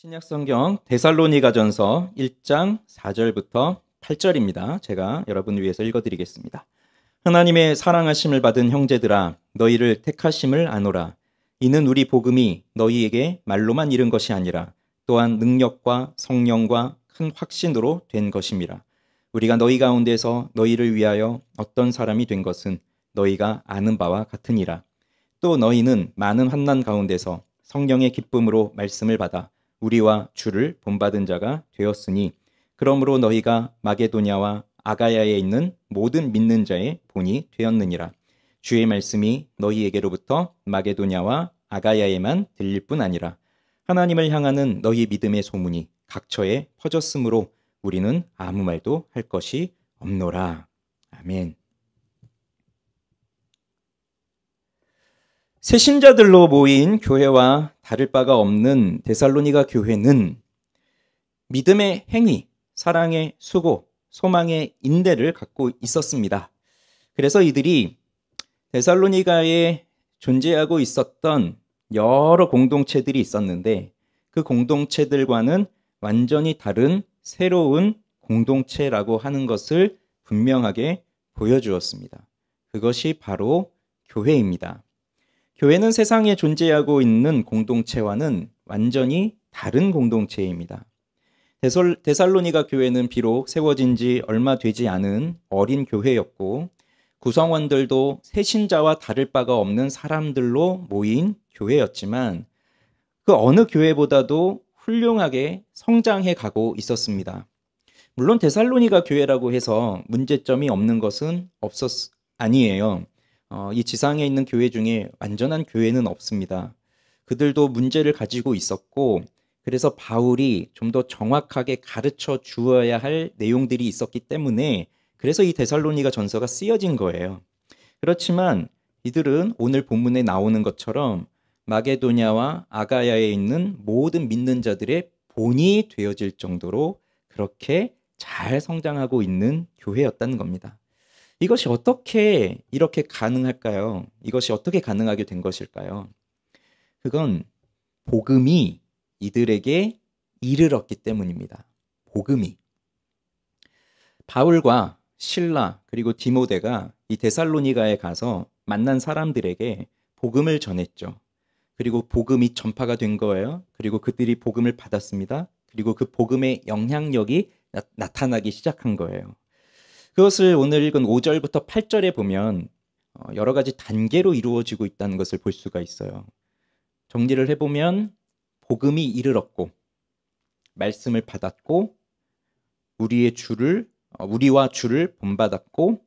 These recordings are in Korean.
신약성경 데살로니가전서 1장 4절부터 8절입니다. 제가 여러분을 위해서 읽어드리겠습니다. 하나님의 사랑하심을 받은 형제들아, 너희를 택하심을 아노라. 이는 우리 복음이 너희에게 말로만 이른 것이 아니라 또한 능력과 성령과 큰 확신으로 된 것임이라. 우리가 너희 가운데서 너희를 위하여 어떤 사람이 된 것은 너희가 아는 바와 같으니라. 또 너희는 많은 환난 가운데서 성령의 기쁨으로 말씀을 받아 우리와 주를 본받은 자가 되었으니, 그러므로 너희가 마게도냐와 아가야에 있는 모든 믿는 자의 본이 되었느니라. 주의 말씀이 너희에게로부터 마게도냐와 아가야에만 들릴 뿐 아니라 하나님을 향하는 너희 믿음의 소문이 각처에 퍼졌으므로 우리는 아무 말도 할 것이 없노라. 아멘. 새신자들로 모인 교회와 다를 바가 없는 데살로니가 교회는 믿음의 행위, 사랑의 수고, 소망의 인내를 갖고 있었습니다. 그래서 이들이 데살로니가에 존재하고 있었던 여러 공동체들이 있었는데, 그 공동체들과는 완전히 다른 새로운 공동체라고 하는 것을 분명하게 보여주었습니다. 그것이 바로 교회입니다. 교회는 세상에 존재하고 있는 공동체와는 완전히 다른 공동체입니다. 데살로니가 교회는 비록 세워진 지 얼마 되지 않은 어린 교회였고, 구성원들도 새신자와 다를 바가 없는 사람들로 모인 교회였지만, 그 어느 교회보다도 훌륭하게 성장해 가고 있었습니다. 물론 데살로니가 교회라고 해서 문제점이 없는 것은 아니에요. 이 지상에 있는 교회 중에 완전한 교회는 없습니다. 그들도 문제를 가지고 있었고, 그래서 바울이 좀 더 정확하게 가르쳐 주어야 할 내용들이 있었기 때문에, 그래서 이 데살로니가 전서가 쓰여진 거예요. 그렇지만 이들은 오늘 본문에 나오는 것처럼 마게도냐와 아가야에 있는 모든 믿는 자들의 본이 되어질 정도로 그렇게 잘 성장하고 있는 교회였다는 겁니다. 이것이 어떻게 이렇게 가능할까요? 이것이 어떻게 가능하게 된 것일까요? 그건 복음이 이들에게 이르렀기 때문입니다. 복음이. 바울과 실라 그리고 디모데가 이 데살로니가에 가서 만난 사람들에게 복음을 전했죠. 그리고 복음이 전파가 된 거예요. 그리고 그들이 복음을 받았습니다. 그리고 그 복음의 영향력이 나타나기 시작한 거예요. 그것을 오늘 읽은 5절부터 8절에 보면 여러 가지 단계로 이루어지고 있다는 것을 볼 수가 있어요. 정리를 해보면 복음이 이르렀고, 말씀을 받았고, 우리와 주를 본받았고,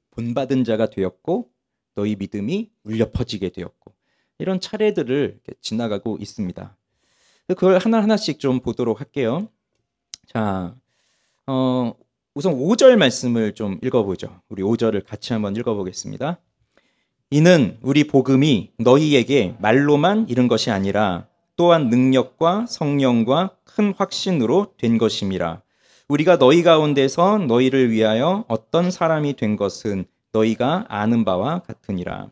본받은 자가 되었고, 너희 믿음이 울려 퍼지게 되었고, 이런 차례들을 지나가고 있습니다. 그걸 하나하나씩 좀 보도록 할게요. 자, 우선 5절 말씀을 좀 읽어보죠. 우리 5절을 같이 한번 읽어보겠습니다. 이는 우리 복음이 너희에게 말로만 이른 것이 아니라 또한 능력과 성령과 큰 확신으로 된 것임이라. 우리가 너희 가운데서 너희를 위하여 어떤 사람이 된 것은 너희가 아는 바와 같으니라.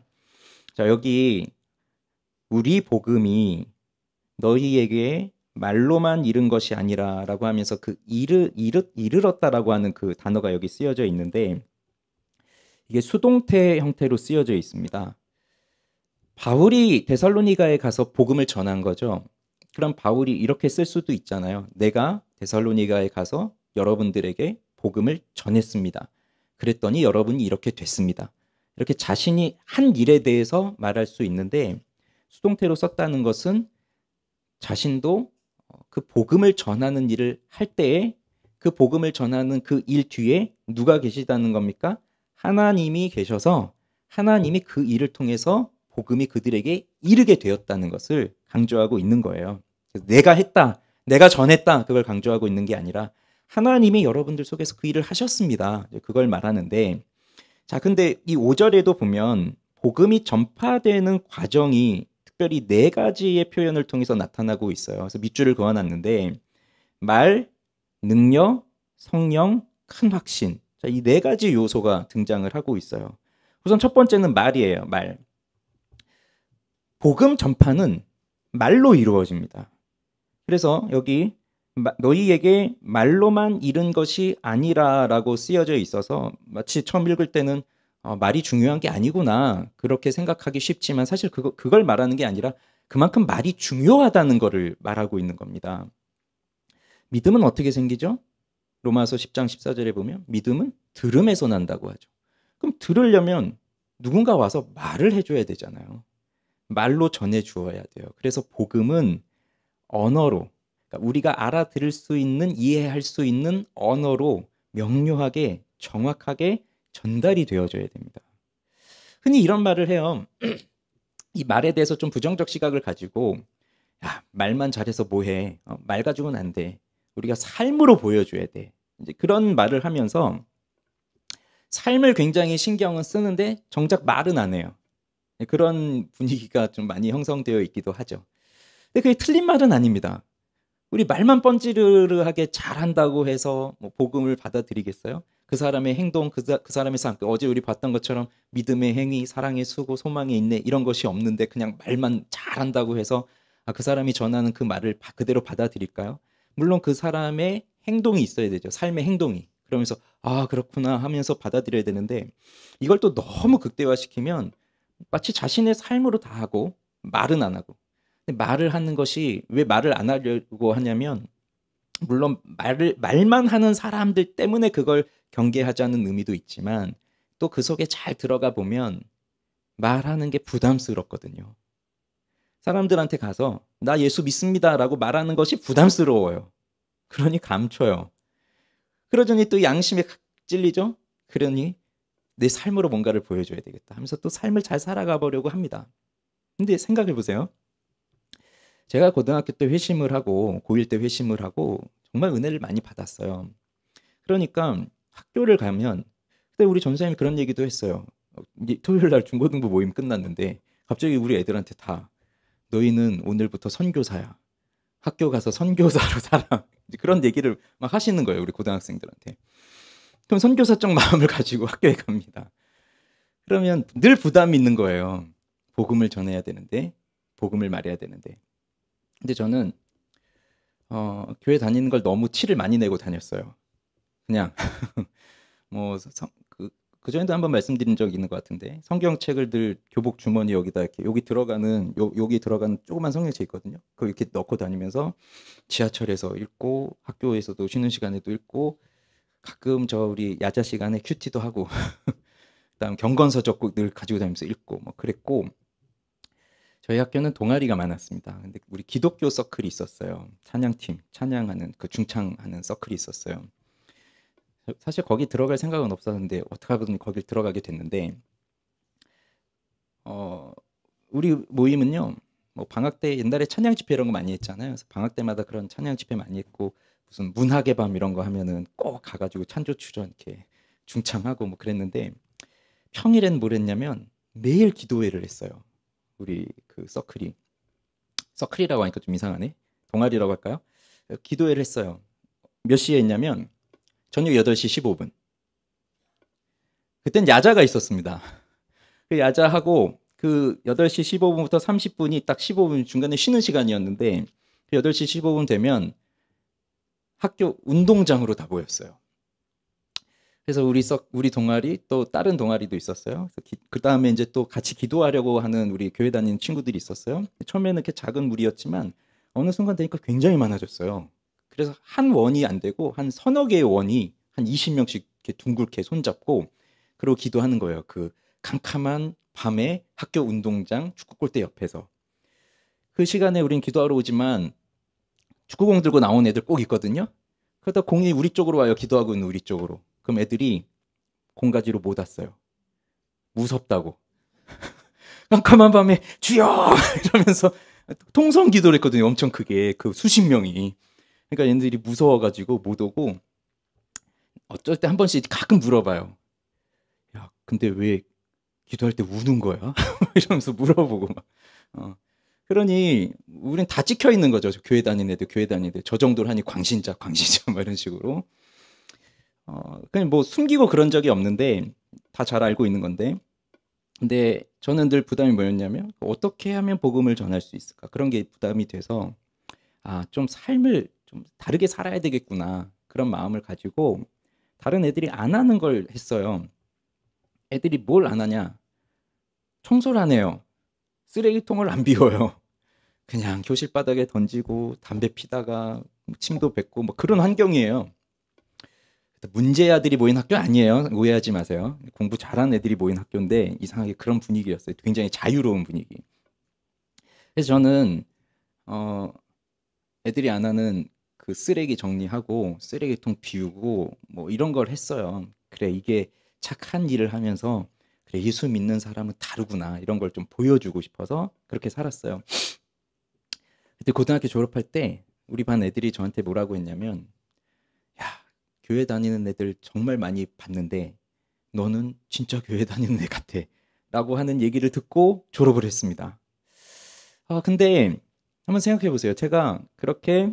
자, 여기 우리 복음이 너희에게 말로만 이른 것이 아니라 라고 하면서 그 이르렀다라고 하는 그 단어가 여기 쓰여져 있는데, 이게 수동태 형태로 쓰여져 있습니다. 바울이 데살로니가에 가서 복음을 전한 거죠. 그럼 바울이 이렇게 쓸 수도 있잖아요. 내가 데살로니가에 가서 여러분들에게 복음을 전했습니다. 그랬더니 여러분이 이렇게 됐습니다. 이렇게 자신이 한 일에 대해서 말할 수 있는데, 수동태로 썼다는 것은 자신도 그 복음을 전하는 일을 할 때에 그 복음을 전하는 그 일 뒤에 누가 계시다는 겁니까? 하나님이 계셔서 하나님이 그 일을 통해서 복음이 그들에게 이르게 되었다는 것을 강조하고 있는 거예요. 내가 했다, 내가 전했다, 그걸 강조하고 있는 게 아니라 하나님이 여러분들 속에서 그 일을 하셨습니다. 그걸 말하는데, 자, 근데 이 5절에도 보면 복음이 전파되는 과정이 특별히 4가지의 표현을 통해서 나타나고 있어요. 그래서 밑줄을 그어놨는데, 말, 능력, 성령, 큰 확신. 자, 이 4가지 요소가 등장을 하고 있어요. 우선 첫 번째는 말이에요. 말. 복음 전파는 말로 이루어집니다. 그래서 여기 너희에게 말로만 이른 것이 아니라라고 쓰여져 있어서 마치 처음 읽을 때는 말이 중요한 게 아니구나 그렇게 생각하기 쉽지만 사실 그걸 말하는 게 아니라 그만큼 말이 중요하다는 것을 말하고 있는 겁니다. 믿음은 어떻게 생기죠? 로마서 10장 14절에 보면 믿음은 들음에서 난다고 하죠. 그럼 들으려면 누군가 와서 말을 해줘야 되잖아요. 말로 전해 주어야 돼요. 그래서 복음은 언어로, 그러니까 우리가 알아들을 수 있는, 이해할 수 있는 언어로 명료하게, 정확하게 전달이 되어져야 됩니다. 흔히 이런 말을 해요. 이 말에 대해서 좀 부정적 시각을 가지고 야, 말만 잘해서 뭐해. 말 가지고는 안 돼. 우리가 삶으로 보여줘야 돼. 이제 그런 말을 하면서 삶을 굉장히 신경은 쓰는데 정작 말은 안 해요. 그런 분위기가 좀 많이 형성되어 있기도 하죠. 근데 그게 틀린 말은 아닙니다. 우리 말만 뻔지르르하게 잘한다고 해서 뭐 복음을 받아들이겠어요? 그 사람의 행동, 그 사람의 삶, 어제 우리 봤던 것처럼 믿음의 행위, 사랑의 수고, 소망의 인내 이런 것이 없는데 그냥 말만 잘한다고 해서 그 사람이 전하는 그 말을 그대로 받아들일까요? 물론 그 사람의 행동이 있어야 되죠. 삶의 행동이. 그러면서 그렇구나 하면서 받아들여야 되는데 이걸 또 너무 극대화시키면 마치 자신의 삶으로 다 하고 말은 안 하고. 근데 말을 하는 것이 왜 말을 안 하려고 하냐면 물론 말만 하는 사람들 때문에 그걸 경계하자는 의미도 있지만 또 그 속에 잘 들어가 보면 말하는 게 부담스럽거든요. 사람들한테 가서 나 예수 믿습니다라고 말하는 것이 부담스러워요. 그러니 감춰요. 그러더니 또 양심에 찔리죠. 그러니 내 삶으로 뭔가를 보여줘야 되겠다 하면서 또 삶을 잘 살아가 보려고 합니다. 근데 생각해 보세요. 제가 고등학교 때 회심을 하고 고1 때 회심을 하고 정말 은혜를 많이 받았어요. 그러니까 학교를 가면 그때 우리 전사님이 그런 얘기도 했어요. 이제 토요일 날 중고등부 모임 끝났는데 갑자기 우리 애들한테 다 너희는 오늘부터 선교사야. 학교 가서 선교사로 살아. 그런 얘기를 막 하시는 거예요. 우리 고등학생들한테. 그럼 선교사적 마음을 가지고 학교에 갑니다. 그러면 늘 부담이 있는 거예요. 복음을 전해야 되는데 복음을 말해야 되는데 근데 저는 교회 다니는 걸 너무 티를 많이 내고 다녔어요. 그냥 뭐 그전에도 한번 말씀드린 적이 있는 것 같은데 성경책을 늘 교복 주머니 여기다 이렇게 여기 들어가는 조그만 성경책 있거든요. 그거 이렇게 넣고 다니면서 지하철에서 읽고 학교에서도 쉬는 시간에도 읽고 가끔 우리 야자 시간에 큐티도 하고 그다음 경건서 적고 늘 가지고 다니면서 읽고 뭐 그랬고 저희 학교는 동아리가 많았습니다. 근데 우리 기독교 서클이 있었어요. 찬양팀, 찬양하는 그 중창하는 서클이 있었어요. 사실 거기 들어갈 생각은 없었는데 어떻게 하든 거길 들어가게 됐는데 우리 모임은요. 뭐 방학 때 옛날에 찬양 집회 이런 거 많이 했잖아요. 그래서 방학 때마다 그런 찬양 집회 많이 했고 무슨 문학의 밤 이런 거 하면은 꼭 가가지고 찬조 추전 이렇게 중창하고 뭐 그랬는데 평일엔 뭘 했냐면 매일 기도회를 했어요. 우리 그 서클이라고 하니까 좀 이상하네. 동아리라고 할까요? 기도회를 했어요. 몇 시에 했냐면 저녁 8시 15분. 그땐 야자가 있었습니다. 그 야자하고 그 8시 15분부터 30분이 딱 15분 중간에 쉬는 시간이었는데 그 8시 15분 되면 학교 운동장으로 다 모였어요. 그래서 우리 동아리 또 다른 동아리도 있었어요. 그 다음에 이제 또 같이 기도하려고 하는 우리 교회 다니는 친구들이 있었어요. 처음에는 이렇게 작은 무리였지만 어느 순간 되니까 굉장히 많아졌어요. 그래서 한 원이 안 되고 한 서너 개의 원이 한 20명씩 이렇게 둥글게 손잡고 그러고 기도하는 거예요. 그 캄캄한 밤에 학교 운동장 축구 골대 옆에서. 그 시간에 우린 기도하러 오지만 축구공 들고 나온 애들 꼭 있거든요. 그러다 공이 우리 쪽으로 와요. 기도하고 있는 우리 쪽으로. 그럼 애들이 공가지로 못 왔어요. 무섭다고. 깜깜한 밤에 주여 이러면서 통성 기도를 했거든요. 엄청 크게 그 수십 명이. 그러니까 얘네들이 무서워가지고 못 오고 어쩔 때 한 번씩 가끔 물어봐요. 야, 근데 왜 기도할 때 우는 거야? 이러면서 물어보고 막. 그러니 우린 다 찍혀 있는 거죠. 교회 다니는 애들. 저 정도로 하니 광신자 막 이런 식으로. 그냥 뭐 숨기고 그런 적이 없는데 다 잘 알고 있는 건데. 근데 저는 늘 부담이 뭐였냐면 어떻게 하면 복음을 전할 수 있을까? 그런 게 부담이 돼서 좀 삶을 좀 다르게 살아야 되겠구나. 그런 마음을 가지고 다른 애들이 안 하는 걸 했어요. 애들이 뭘 안 하냐? 청소를 안 해요. 쓰레기통을 안 비워요. 그냥 교실 바닥에 던지고 담배 피다가 침도 뱉고 뭐 그런 환경이에요. 문제 아들이 모인 학교 아니에요. 오해하지 마세요. 공부 잘하는 애들이 모인 학교인데 이상하게 그런 분위기였어요. 굉장히 자유로운 분위기. 그래서 저는 애들이 안 하는 그 쓰레기 정리하고 쓰레기통 비우고 뭐 이런 걸 했어요. 그래, 이게 착한 일을 하면서 그래, 예수 믿는 사람은 다르구나 이런 걸 좀 보여주고 싶어서 그렇게 살았어요. 그때 고등학교 졸업할 때 우리 반 애들이 저한테 뭐라고 했냐면, 야, 교회 다니는 애들 정말 많이 봤는데 너는 진짜 교회 다니는 애 같아 라고 하는 얘기를 듣고 졸업을 했습니다. 근데 한번 생각해 보세요. 제가 그렇게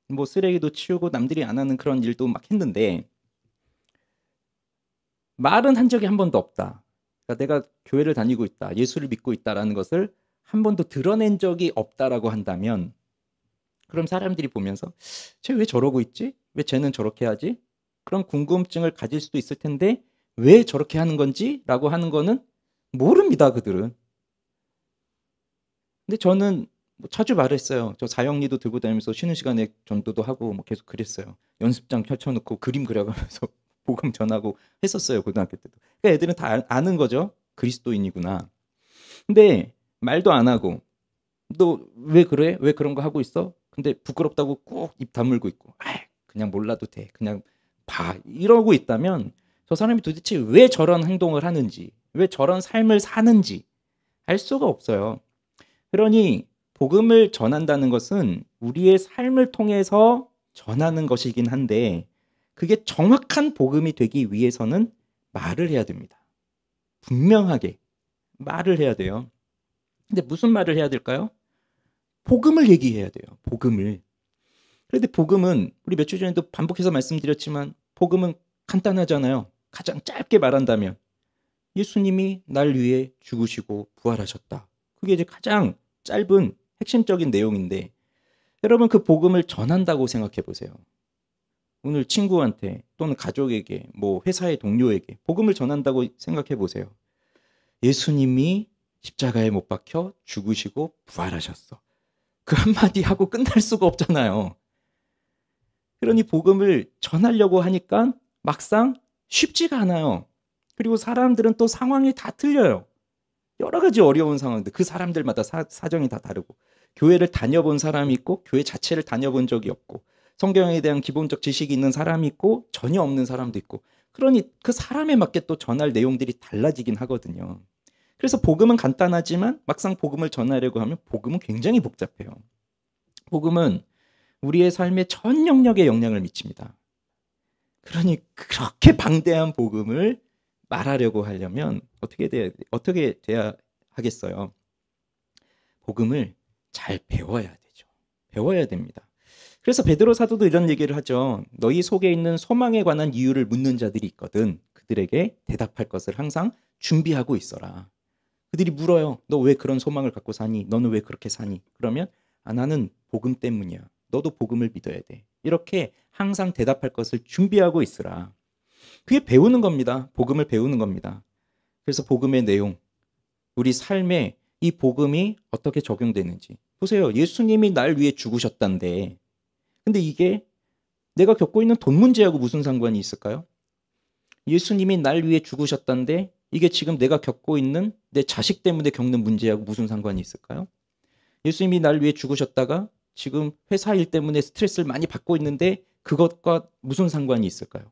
뭐 쓰레기도 치우고 남들이 안 하는 그런 일도 막 했는데 말은 한 적이 한 번도 없다. 그러니까 내가 교회를 다니고 있다, 예수를 믿고 있다라는 것을 한 번도 드러낸 적이 없다라고 한다면, 그럼 사람들이 보면서 쟤 왜 저러고 있지? 왜 쟤는 저렇게 하지? 그런 궁금증을 가질 수도 있을 텐데 왜 저렇게 하는 건지 라고 하는 거는 모릅니다, 그들은. 근데 저는 뭐 자주 말했어요. 저 사형리도 들고 다니면서 쉬는 시간에 전도도 하고 뭐 계속 그랬어요. 연습장 펼쳐놓고 그림 그려가면서 복음 전하고 했었어요, 고등학교 때도. 그러니까 애들은 다 아는 거죠. 그리스도인이구나. 근데 말도 안 하고 너 왜 그래? 왜 그런 거 하고 있어? 근데 부끄럽다고 꼭 입 다물고 있고, 그냥 몰라도 돼, 그냥 봐, 이러고 있다면 저 사람이 도대체 왜 저런 행동을 하는지, 왜 저런 삶을 사는지 알 수가 없어요. 그러니 복음을 전한다는 것은 우리의 삶을 통해서 전하는 것이긴 한데, 그게 정확한 복음이 되기 위해서는 말을 해야 됩니다. 분명하게 말을 해야 돼요. 근데 무슨 말을 해야 될까요? 복음을 얘기해야 돼요. 복음을. 그런데 복음은 우리 몇 주 전에도 반복해서 말씀드렸지만 복음은 간단하잖아요. 가장 짧게 말한다면 예수님이 날 위해 죽으시고 부활하셨다. 그게 이제 가장 짧은 핵심적인 내용인데, 여러분 그 복음을 전한다고 생각해 보세요. 오늘 친구한테 또는 가족에게, 뭐 회사의 동료에게 복음을 전한다고 생각해 보세요. 예수님이 십자가에 못 박혀 죽으시고 부활하셨어. 그 한마디 하고 끝날 수가 없잖아요. 그러니 복음을 전하려고 하니까 막상 쉽지가 않아요. 그리고 사람들은 또 상황이 다 틀려요. 여러 가지 어려운 상황들, 그 사람들마다 사정이 다 다르고, 교회를 다녀본 사람이 있고 교회 자체를 다녀본 적이 없고, 성경에 대한 기본적 지식이 있는 사람이 있고 전혀 없는 사람도 있고, 그러니 그 사람에 맞게 또 전할 내용들이 달라지긴 하거든요. 그래서 복음은 간단하지만 막상 복음을 전하려고 하면 복음은 굉장히 복잡해요. 복음은 우리의 삶의 전 영역에 영향을 미칩니다. 그러니 그렇게 방대한 복음을 말하려고 하려면 어떻게 돼야 하겠어요? 복음을 잘 배워야 되죠. 배워야 됩니다. 그래서 베드로 사도도 이런 얘기를 하죠. 너희 속에 있는 소망에 관한 이유를 묻는 자들이 있거든. 그들에게 대답할 것을 항상 준비하고 있어라. 그들이 물어요. 너 왜 그런 소망을 갖고 사니? 너는 왜 그렇게 사니? 그러면 나는 복음 때문이야. 너도 복음을 믿어야 돼. 이렇게 항상 대답할 것을 준비하고 있으라. 그게 배우는 겁니다. 복음을 배우는 겁니다. 그래서 복음의 내용, 우리 삶에 이 복음이 어떻게 적용되는지. 보세요. 예수님이 날 위해 죽으셨단데, 근데 이게 내가 겪고 있는 돈 문제하고 무슨 상관이 있을까요? 예수님이 날 위해 죽으셨단데 이게 지금 내가 겪고 있는 내 자식 때문에 겪는 문제하고 무슨 상관이 있을까요? 예수님이 날 위해 죽으셨다가 지금 회사 일 때문에 스트레스를 많이 받고 있는데 그것과 무슨 상관이 있을까요?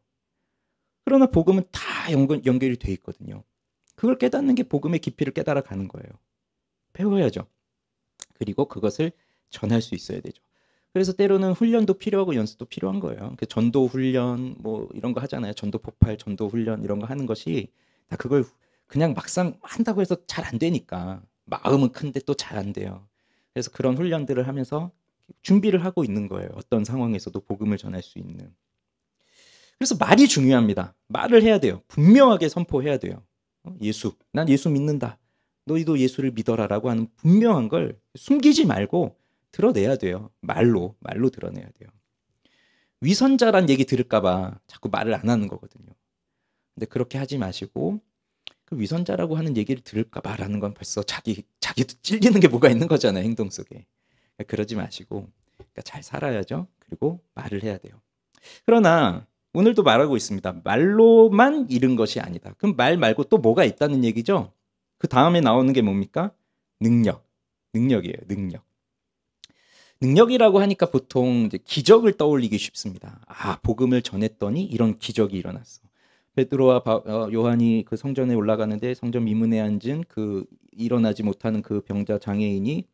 그러나 복음은 다 연결이 돼 있거든요. 그걸 깨닫는 게 복음의 깊이를 깨달아가는 거예요. 배워야죠. 그리고 그것을 전할 수 있어야 되죠. 그래서 때로는 훈련도 필요하고 연습도 필요한 거예요. 전도 훈련 뭐 이런 거 하잖아요. 전도 폭발, 전도 훈련 이런 거 하는 것이 다 그걸 그냥 막상 한다고 해서 잘 안 되니까, 마음은 큰데 또 잘 안 돼요. 그래서 그런 훈련들을 하면서 준비를 하고 있는 거예요. 어떤 상황에서도 복음을 전할 수 있는. 그래서 말이 중요합니다. 말을 해야 돼요. 분명하게 선포해야 돼요. 난 예수 믿는다. 너희도 예수를 믿어라라고 하는 분명한 걸 숨기지 말고 드러내야 돼요. 말로 드러내야 돼요. 위선자란 얘기 들을까봐 자꾸 말을 안 하는 거거든요. 근데 그렇게 하지 마시고 그 위선자라고 하는 얘기를 들을까봐라는 건 벌써 자기도 찔리는 게 뭐가 있는 거잖아요. 행동 속에. 그러지 마시고 잘 살아야죠. 그리고 말을 해야 돼요. 그러나 오늘도 말하고 있습니다. 말로만 잃은 것이 아니다. 그럼 말 말고 또 뭐가 있다는 얘기죠? 그 다음에 나오는 게 뭡니까? 능력이에요. 능력이라고 하니까 보통 이제 기적을 떠올리기 쉽습니다. 아, 복음을 전했더니 이런 기적이 일어났어. 베드로와 요한이 그 성전에 올라가는데 성전 미문에 앉은 그 일어나지 못하는 그 병자 장애인이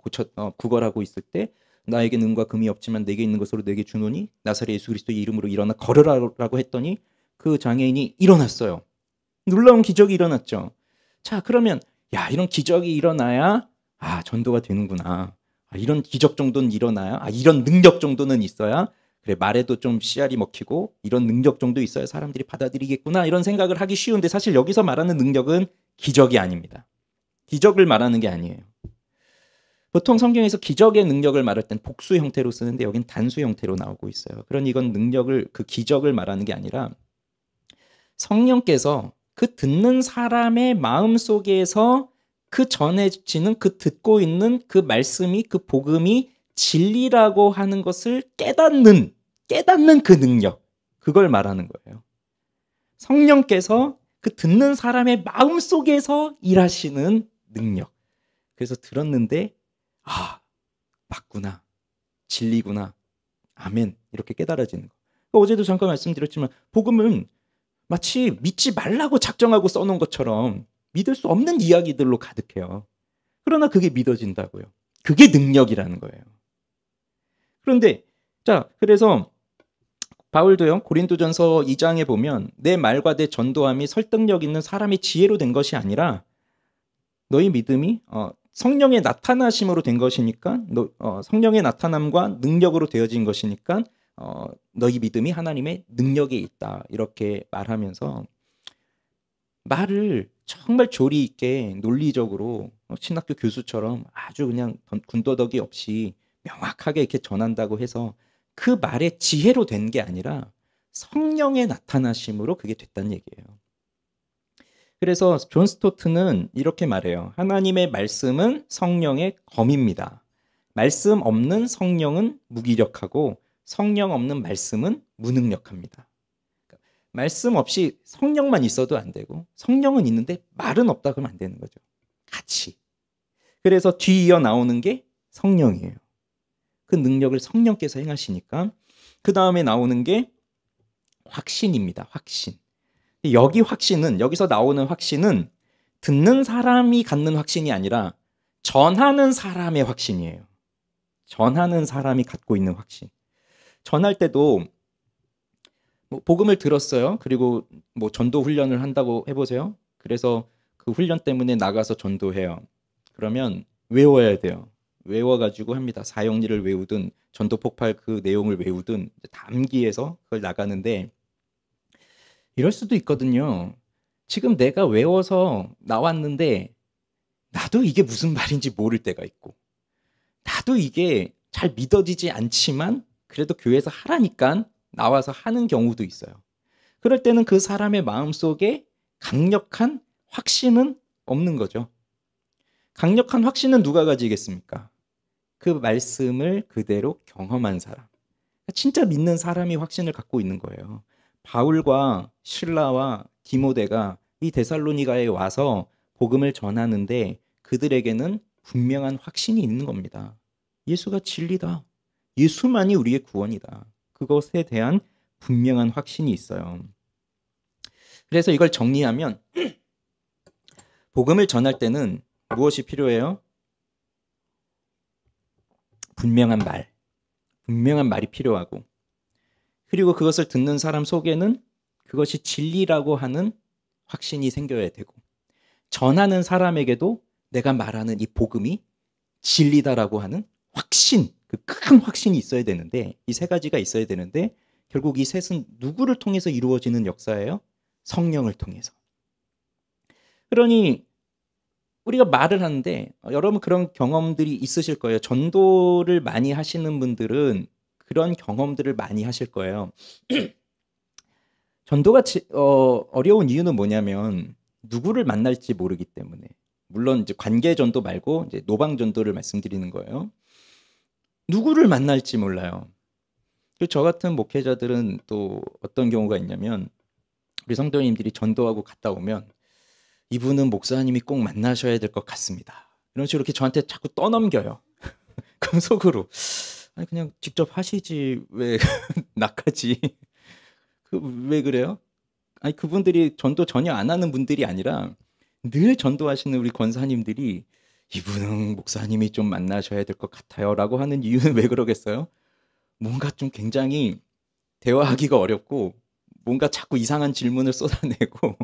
구걸하고 있을 때 나에게 은과 금이 없지만 내게 있는 것으로 내게 주노니 나사렛 예수 그리스도의 이름으로 일어나 걸으라고 했더니 그 장애인이 일어났어요. 놀라운 기적이 일어났죠. 자, 그러면 야, 이런 기적이 일어나야 전도가 되는구나. 이런 기적 정도는 일어나야 이런 능력 정도는 있어야 그래 말에도 좀 씨알이 먹히고 이런 능력 정도 있어야 사람들이 받아들이겠구나 이런 생각을 하기 쉬운데 사실 여기서 말하는 능력은 기적이 아닙니다. 기적을 말하는 게 아니에요. 보통 성경에서 기적의 능력을 말할 땐 복수 형태로 쓰는데 여긴 단수 형태로 나오고 있어요. 그러니 이건 능력을 그 기적을 말하는 게 아니라 성령께서 그 듣는 사람의 마음 속에서 그 전해지는 그 듣고 있는 그 말씀이 그 복음이 진리라고 하는 것을 깨닫는 그 능력, 그걸 말하는 거예요. 성령께서 그 듣는 사람의 마음 속에서 일하시는 능력. 그래서 들었는데 맞구나, 진리구나, 아멘 이렇게 깨달아지는 거. 어제도 잠깐 말씀드렸지만 복음은 마치 믿지 말라고 작정하고 써놓은 것처럼 믿을 수 없는 이야기들로 가득해요. 그러나 그게 믿어진다고요. 그게 능력이라는 거예요. 그런데 그래서 바울도요. 고린도전서 2장에 보면 내 말과 내 전도함이 설득력 있는 사람의 지혜로 된 것이 아니라 너희 믿음이 성령의 나타나심으로 된 것이니까 성령의 나타남과 능력으로 되어진 것이니까 너희 믿음이 하나님의 능력에 있다 이렇게 말하면서 말을 정말 조리 있게 논리적으로 신학교 교수처럼 아주 그냥 군더더기 없이 명확하게 이렇게 전한다고 해서 그 말의 지혜로 된 게 아니라 성령의 나타나심으로 그게 됐다는 얘기예요. 그래서 존 스토트는 이렇게 말해요. 하나님의 말씀은 성령의 검입니다. 말씀 없는 성령은 무기력하고 성령 없는 말씀은 무능력합니다. 말씀 없이 성령만 있어도 안 되고 성령은 있는데 말은 없다 그러면 안 되는 거죠. 같이. 그래서 뒤이어 나오는 게 성령이에요. 그 능력을 성령께서 행하시니까 그 다음에 나오는 게 확신입니다. 확신. 여기서 나오는 확신은 듣는 사람이 갖는 확신이 아니라 전하는 사람의 확신이에요. 전하는 사람이 갖고 있는 확신. 전할 때도 복음을 들었어요. 그리고 전도 훈련을 한다고 해보세요. 그래서 그 훈련 때문에 나가서 전도해요. 그러면 외워야 돼요. 외워가지고 합니다. 사형리를 외우든 전도 폭발 그 내용을 외우든 암기해서 그걸 나가는데 이럴 수도 있거든요. 지금 내가 외워서 나왔는데 나도 이게 무슨 말인지 모를 때가 있고 나도 이게 잘 믿어지지 않지만 그래도 교회에서 하라니까 나와서 하는 경우도 있어요. 그럴 때는 그 사람의 마음속에 강력한 확신은 없는 거죠. 강력한 확신은 누가 가지겠습니까? 그 말씀을 그대로 경험한 사람. 진짜 믿는 사람이 확신을 갖고 있는 거예요. 바울과 실라와 디모데가 이 데살로니가에 와서 복음을 전하는데 그들에게는 분명한 확신이 있는 겁니다. 예수가 진리다. 예수만이 우리의 구원이다. 그것에 대한 분명한 확신이 있어요. 그래서 이걸 정리하면 복음을 전할 때는 무엇이 필요해요? 분명한 말이 필요하고 그리고 그것을 듣는 사람 속에는 그것이 진리라고 하는 확신이 생겨야 되고 전하는 사람에게도 내가 말하는 이 복음이 진리다라고 하는 확신, 그 큰 확신이 있어야 되는데 이 세 가지가 있어야 되는데 결국 이 셋은 누구를 통해서 이루어지는 역사예요? 성령을 통해서. 그러니 우리가 말을 하는데 여러분 그런 경험들이 있으실 거예요. 전도를 많이 하시는 분들은 그런 경험들을 많이 하실 거예요. 전도가 어려운 이유는 뭐냐면 누구를 만날지 모르기 때문에. 물론 이제 관계 전도 말고 이제 노방 전도를 말씀드리는 거예요. 누구를 만날지 몰라요. 그리고 저 같은 목회자들은 또 어떤 경우가 있냐면 우리 성도님들이 전도하고 갔다 오면 이분은 목사님이 꼭 만나셔야 될 것 같습니다. 이런 식으로 이렇게 저한테 자꾸 떠넘겨요. 그럼 속으로 아니 그냥 직접 하시지 왜 나까지 왜 그래요? 아니 그분들이 전도 전혀 안 하는 분들이 아니라 늘 전도하시는 우리 권사님들이 이분은 목사님이 좀 만나셔야 될 것 같아요라고 하는 이유는 왜 그러겠어요? 뭔가 좀 굉장히 대화하기가 어렵고 뭔가 자꾸 이상한 질문을 쏟아내고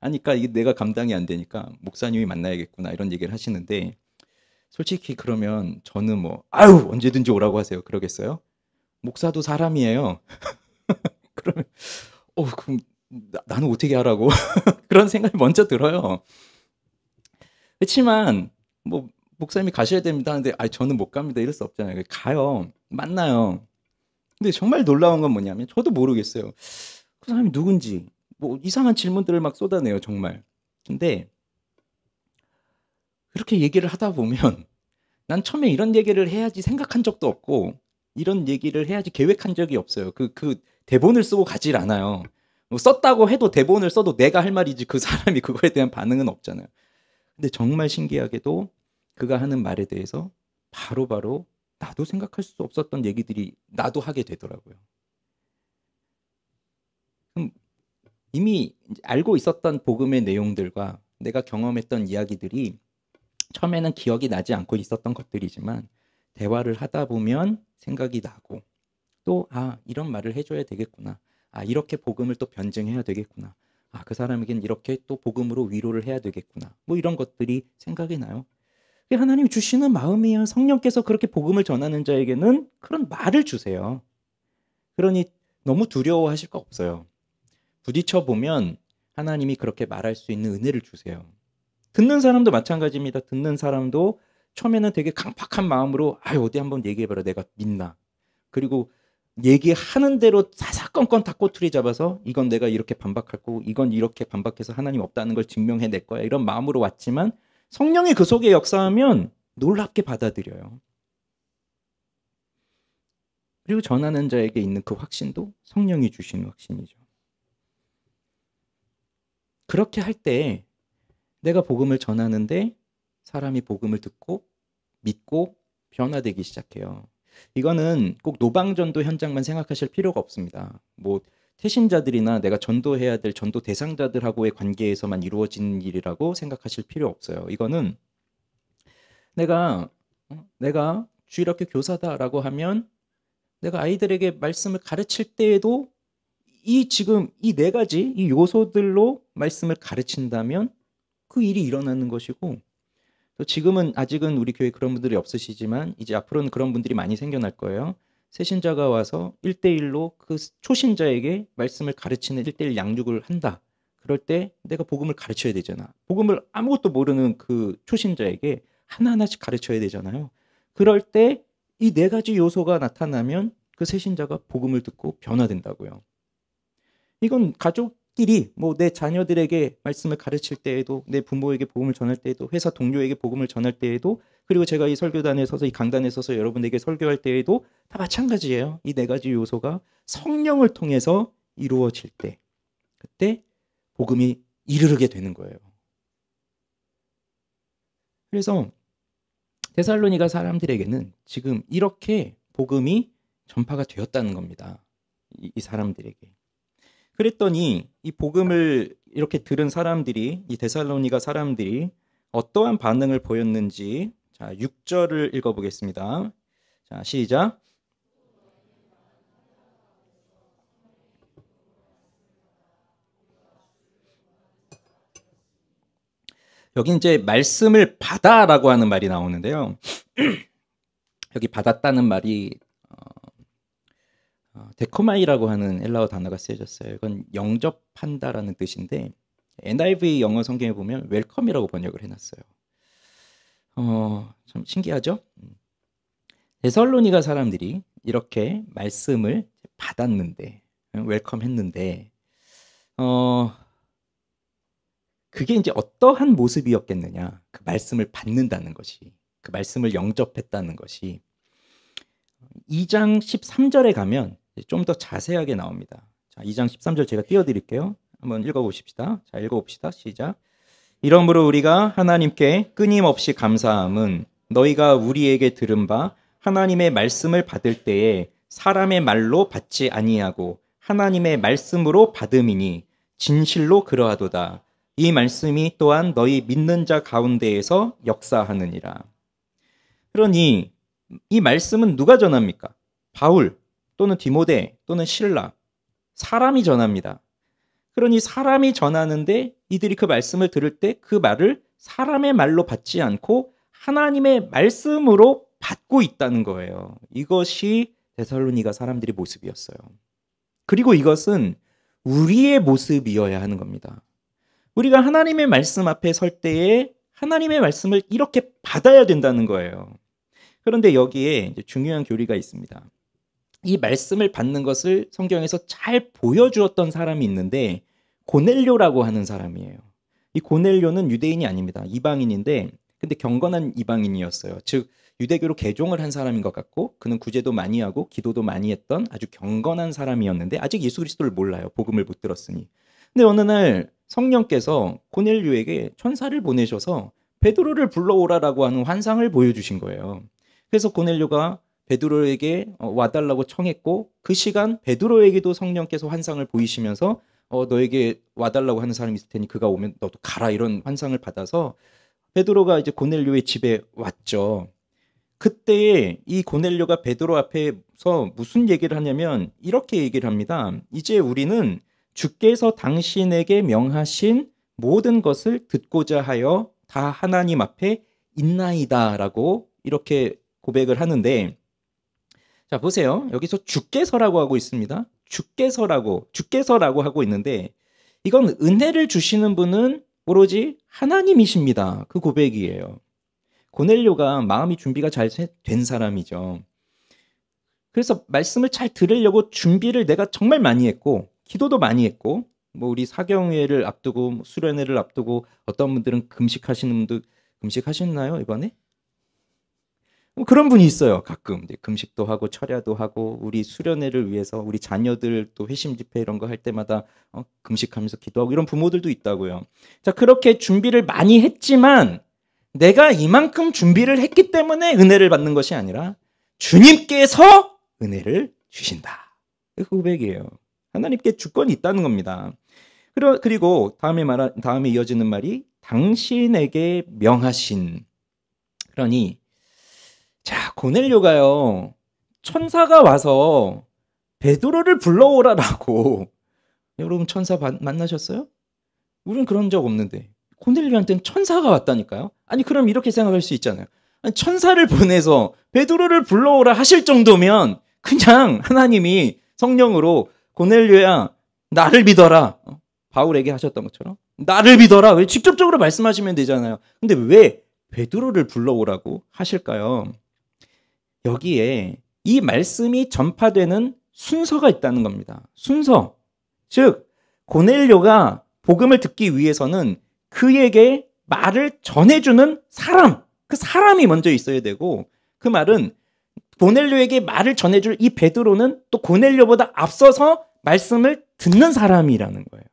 하니까 이게 내가 감당이 안 되니까 목사님이 만나야겠구나 이런 얘기를 하시는데 솔직히 그러면 저는 뭐 아유 언제든지 오라고 하세요 그러겠어요? 목사도 사람이에요. 그러면 그럼 나는 어떻게 하라고 그런 생각이 먼저 들어요. 그렇지만 뭐 목사님이 가셔야 됩니다 하는데 저는 못 갑니다 이럴 수 없잖아요. 가요. 만나요. 근데 정말 놀라운 건 뭐냐면 저도 모르겠어요. 그 사람이 누군지 뭐 이상한 질문들을 막 쏟아내요 정말. 근데 그렇게 얘기를 하다 보면 난 처음에 이런 얘기를 해야지 생각한 적도 없고 이런 얘기를 해야지 계획한 적이 없어요. 그 대본을 쓰고 가질 않아요. 뭐 썼다고 해도 대본을 써도 내가 할 말이지 그 사람이 그거에 대한 반응은 없잖아요. 근데 정말 신기하게도 그가 하는 말에 대해서 바로바로 나도 생각할 수 없었던 얘기들이 나도 하게 되더라고요. 그럼 이미 알고 있었던 복음의 내용들과 내가 경험했던 이야기들이 처음에는 기억이 나지 않고 있었던 것들이지만 대화를 하다 보면 생각이 나고 또 이런 말을 해줘야 되겠구나. 이렇게 복음을 또 변증해야 되겠구나. 그 사람에겐 이렇게 또 복음으로 위로를 해야 되겠구나. 뭐 이런 것들이 생각이 나요. 하나님이 주시는 마음이에요. 성령께서 그렇게 복음을 전하는 자에게는 그런 말을 주세요. 그러니 너무 두려워하실 거 없어요. 부딪혀 보면 하나님이 그렇게 말할 수 있는 은혜를 주세요. 듣는 사람도 마찬가지입니다. 듣는 사람도 처음에는 되게 강팍한 마음으로 어디 한번 얘기해봐라 내가 믿나. 그리고 얘기하는 대로 사사건건 다 꼬투리 잡아서 이건 내가 이렇게 반박할 거고 이건 이렇게 반박해서 하나님 없다는 걸 증명해낼 거야. 이런 마음으로 왔지만 성령이 그 속에 역사하면 놀랍게 받아들여요. 그리고 전하는 자에게 있는 그 확신도 성령이 주시는 확신이죠. 그렇게 할 때 내가 복음을 전하는데 사람이 복음을 듣고 믿고 변화되기 시작해요. 이거는 꼭 노방전도 현장만 생각하실 필요가 없습니다. 뭐 태신자들이나 내가 전도해야 될 전도 대상자들하고의 관계에서만 이루어지는 일이라고 생각하실 필요 없어요. 이거는 내가 주일학교 교사다라고 하면 내가 아이들에게 말씀을 가르칠 때에도 지금 이 네 가지 이 요소들로 말씀을 가르친다면 그 일이 일어나는 것이고 또 지금은 아직은 우리 교회 그런 분들이 없으시지만 이제 앞으로는 그런 분들이 많이 생겨날 거예요. 새신자가 와서 1대1로 그 초신자에게 말씀을 가르치는 1대1 양육을 한다. 그럴 때 내가 복음을 가르쳐야 되잖아. 복음을 아무것도 모르는 그 초신자에게 하나하나씩 가르쳐야 되잖아요. 그럴 때 이 네 가지 요소가 나타나면 그 새신자가 복음을 듣고 변화된다고요. 이건 가족끼리 뭐 내 자녀들에게 말씀을 가르칠 때에도 내 부모에게 복음을 전할 때에도 회사 동료에게 복음을 전할 때에도 그리고 제가 이 설교단에 서서 이 강단에 서서 여러분에게 설교할 때에도 다 마찬가지예요. 이 네 가지 요소가 성령을 통해서 이루어질 때 그때 복음이 이르르게 되는 거예요. 그래서 데살로니가 사람들에게는 지금 이렇게 복음이 전파가 되었다는 겁니다. 이 사람들에게. 그랬더니 이 복음을 이렇게 들은 사람들이 이 데살로니가 사람들이 어떠한 반응을 보였는지 6절을 읽어보겠습니다. 시작. 여기 이제 말씀을 받아라고 하는 말이 나오는데요. 여기 받았다는 말이 데코마이라고 하는 헬라어 단어가 쓰여졌어요. 이건 영접한다라는 뜻인데 NIV 영어 성경에 보면 웰컴이라고 번역을 해놨어요. 참 신기하죠? 데살로니가 사람들이 이렇게 말씀을 받았는데, 웰컴했는데, 그게 이제 어떠한 모습이었겠느냐? 그 말씀을 받는다는 것이, 그 말씀을 영접했다는 것이 2장 13절에 가면 좀 더 자세하게 나옵니다. 자, 2장 13절 제가 띄워드릴게요. 한번 읽어보십시다. 자, 읽어봅시다. 시작. 이러므로 우리가 하나님께 끊임없이 감사함은 너희가 우리에게 들은 바 하나님의 말씀을 받을 때에 사람의 말로 받지 아니하고 하나님의 말씀으로 받음이니 진실로 그러하도다. 이 말씀이 또한 너희 믿는 자 가운데에서 역사하느니라. 그러니 이 말씀은 누가 전합니까? 바울 또는 디모데 또는 실라, 사람이 전합니다. 그러니 사람이 전하는데 이들이 그 말씀을 들을 때 그 말을 사람의 말로 받지 않고 하나님의 말씀으로 받고 있다는 거예요. 이것이 데살로니가 사람들의 모습이었어요. 그리고 이것은 우리의 모습이어야 하는 겁니다. 우리가 하나님의 말씀 앞에 설 때에 하나님의 말씀을 이렇게 받아야 된다는 거예요. 그런데 여기에 이제 중요한 교리가 있습니다. 이 말씀을 받는 것을 성경에서 잘 보여주었던 사람이 있는데 고넬료라고 하는 사람이에요. 이 고넬료는 유대인이 아닙니다. 이방인인데 근데 경건한 이방인이었어요. 즉 유대교로 개종을 한 사람인 것 같고 그는 구제도 많이 하고 기도도 많이 했던 아주 경건한 사람이었는데 아직 예수 그리스도를 몰라요. 복음을 못 들었으니. 근데 어느 날 성령께서 고넬료에게 천사를 보내셔서 베드로를 불러오라라고 하는 환상을 보여주신 거예요. 그래서 고넬료가 베드로에게 와달라고 청했고 그 시간 베드로에게도 성령께서 환상을 보이시면서 너에게 와달라고 하는 사람이 있을 테니 그가 오면 너도 가라 이런 환상을 받아서 베드로가 이제 고넬료의 집에 왔죠. 그때 이 고넬료가 베드로 앞에서 무슨 얘기를 하냐면 이렇게 얘기를 합니다. 이제 우리는 주께서 당신에게 명하신 모든 것을 듣고자 하여 다 하나님 앞에 있나이다라고 이렇게 고백을 하는데 자 보세요. 여기서 주께서라고 하고 있습니다. 주께서라고 하고 있는데 이건 은혜를 주시는 분은 오로지 하나님이십니다. 그 고백이에요. 고넬료가 마음이 준비가 잘 된 사람이죠. 그래서 말씀을 잘 들으려고 준비를 내가 정말 많이 했고 기도도 많이 했고 뭐 우리 사경회를 앞두고 수련회를 앞두고 어떤 분들은 금식하시는 분들 금식하셨나요 이번에? 그런 분이 있어요. 가끔 금식도 하고 철야도 하고 우리 수련회를 위해서 우리 자녀들 또 회심 집회 이런 거 할 때마다 금식하면서 기도하고 이런 부모들도 있다고요. 자 그렇게 준비를 많이 했지만 내가 이만큼 준비를 했기 때문에 은혜를 받는 것이 아니라 주님께서 은혜를 주신다. 그 고백이에요. 하나님께 주권이 있다는 겁니다. 그리고 다음에 이어지는 말이 당신에게 명하신. 그러니 자 고넬료가요 천사가 와서 베드로를 불러오라라고 여러분 천사 만나셨어요? 우리는 그런 적 없는데 고넬료한테는 천사가 왔다니까요. 아니 그럼 이렇게 생각할 수 있잖아요. 아니, 천사를 보내서 베드로를 불러오라 하실 정도면 그냥 하나님이 성령으로 고넬료야 나를 믿어라. 바울에게 하셨던 것처럼 나를 믿어라. 왜 직접적으로 말씀하시면 되잖아요. 근데 왜 베드로를 불러오라고 하실까요? 여기에 이 말씀이 전파되는 순서가 있다는 겁니다. 순서. 즉 고넬료가 복음을 듣기 위해서는 그에게 말을 전해주는 사람, 그 사람이 먼저 있어야 되고 그 말은 고넬료에게 말을 전해줄 이 베드로는 또 고넬료보다 앞서서 말씀을 듣는 사람이라는 거예요.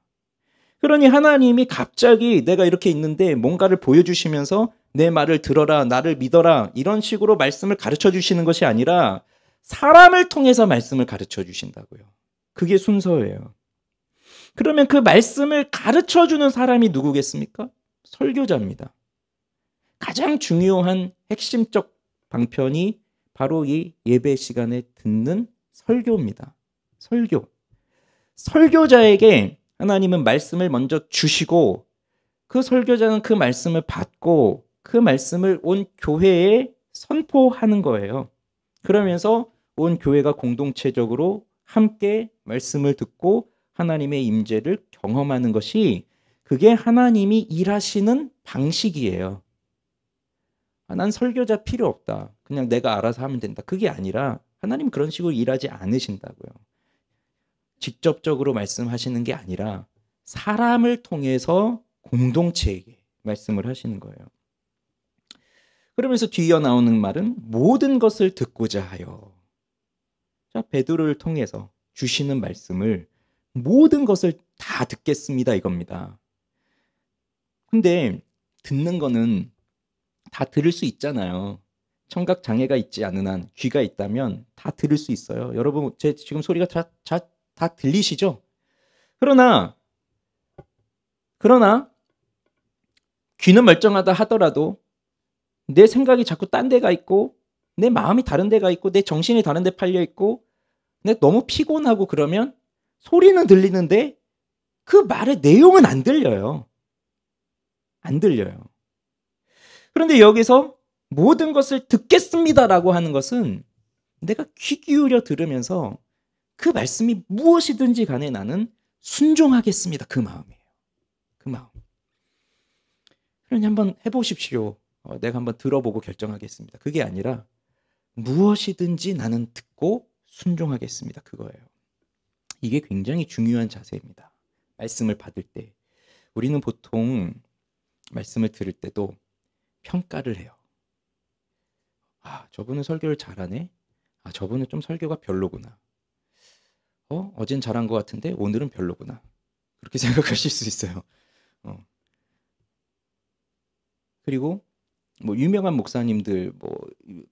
그러니 하나님이 갑자기 내가 이렇게 있는데 뭔가를 보여주시면서 내 말을 들어라, 나를 믿어라 이런 식으로 말씀을 가르쳐 주시는 것이 아니라 사람을 통해서 말씀을 가르쳐 주신다고요. 그게 순서예요. 그러면 그 말씀을 가르쳐 주는 사람이 누구겠습니까? 설교자입니다. 가장 중요한 핵심적 방편이 바로 이 예배 시간에 듣는 설교입니다. 설교. 설교자에게 하나님은 말씀을 먼저 주시고 그 설교자는 그 말씀을 받고 그 말씀을 온 교회에 선포하는 거예요. 그러면서 온 교회가 공동체적으로 함께 말씀을 듣고 하나님의 임재를 경험하는 것이 그게 하나님이 일하시는 방식이에요. 난 설교자 필요 없다. 그냥 내가 알아서 하면 된다. 그게 아니라 하나님 그런 식으로 일하지 않으신다고요. 직접적으로 말씀하시는 게 아니라 사람을 통해서 공동체에게 말씀을 하시는 거예요. 그러면서 뒤이어 나오는 말은 모든 것을 듣고자 하여. 자, 베드로를 통해서 주시는 말씀을 모든 것을 다 듣겠습니다 이겁니다. 근데 듣는 거는 다 들을 수 있잖아요. 청각 장애가 있지 않은 한 귀가 있다면 다 들을 수 있어요. 여러분 제 지금 소리가 다 들리시죠? 그러나 귀는 멀쩡하다 하더라도 내 생각이 자꾸 딴 데가 있고 내 마음이 다른 데가 있고 내 정신이 다른 데 팔려 있고 내 너무 피곤하고 그러면 소리는 들리는데 그 말의 내용은 안 들려요. 안 들려요. 그런데 여기서 모든 것을 듣겠습니다라고 하는 것은 내가 귀 기울여 들으면서 그 말씀이 무엇이든지 간에 나는 순종하겠습니다. 그 마음이에요. 그 마음. 그러니 한번 해보십시오. 내가 한번 들어보고 결정하겠습니다. 그게 아니라 무엇이든지 나는 듣고 순종하겠습니다. 그거예요. 이게 굉장히 중요한 자세입니다. 말씀을 받을 때. 우리는 보통 말씀을 들을 때도 평가를 해요. 저분은 설교를 잘하네. 저분은 좀 설교가 별로구나. 어젠 잘한 것 같은데 오늘은 별로구나. 그렇게 생각하실 수 있어요. 그리고 뭐 유명한 목사님들 뭐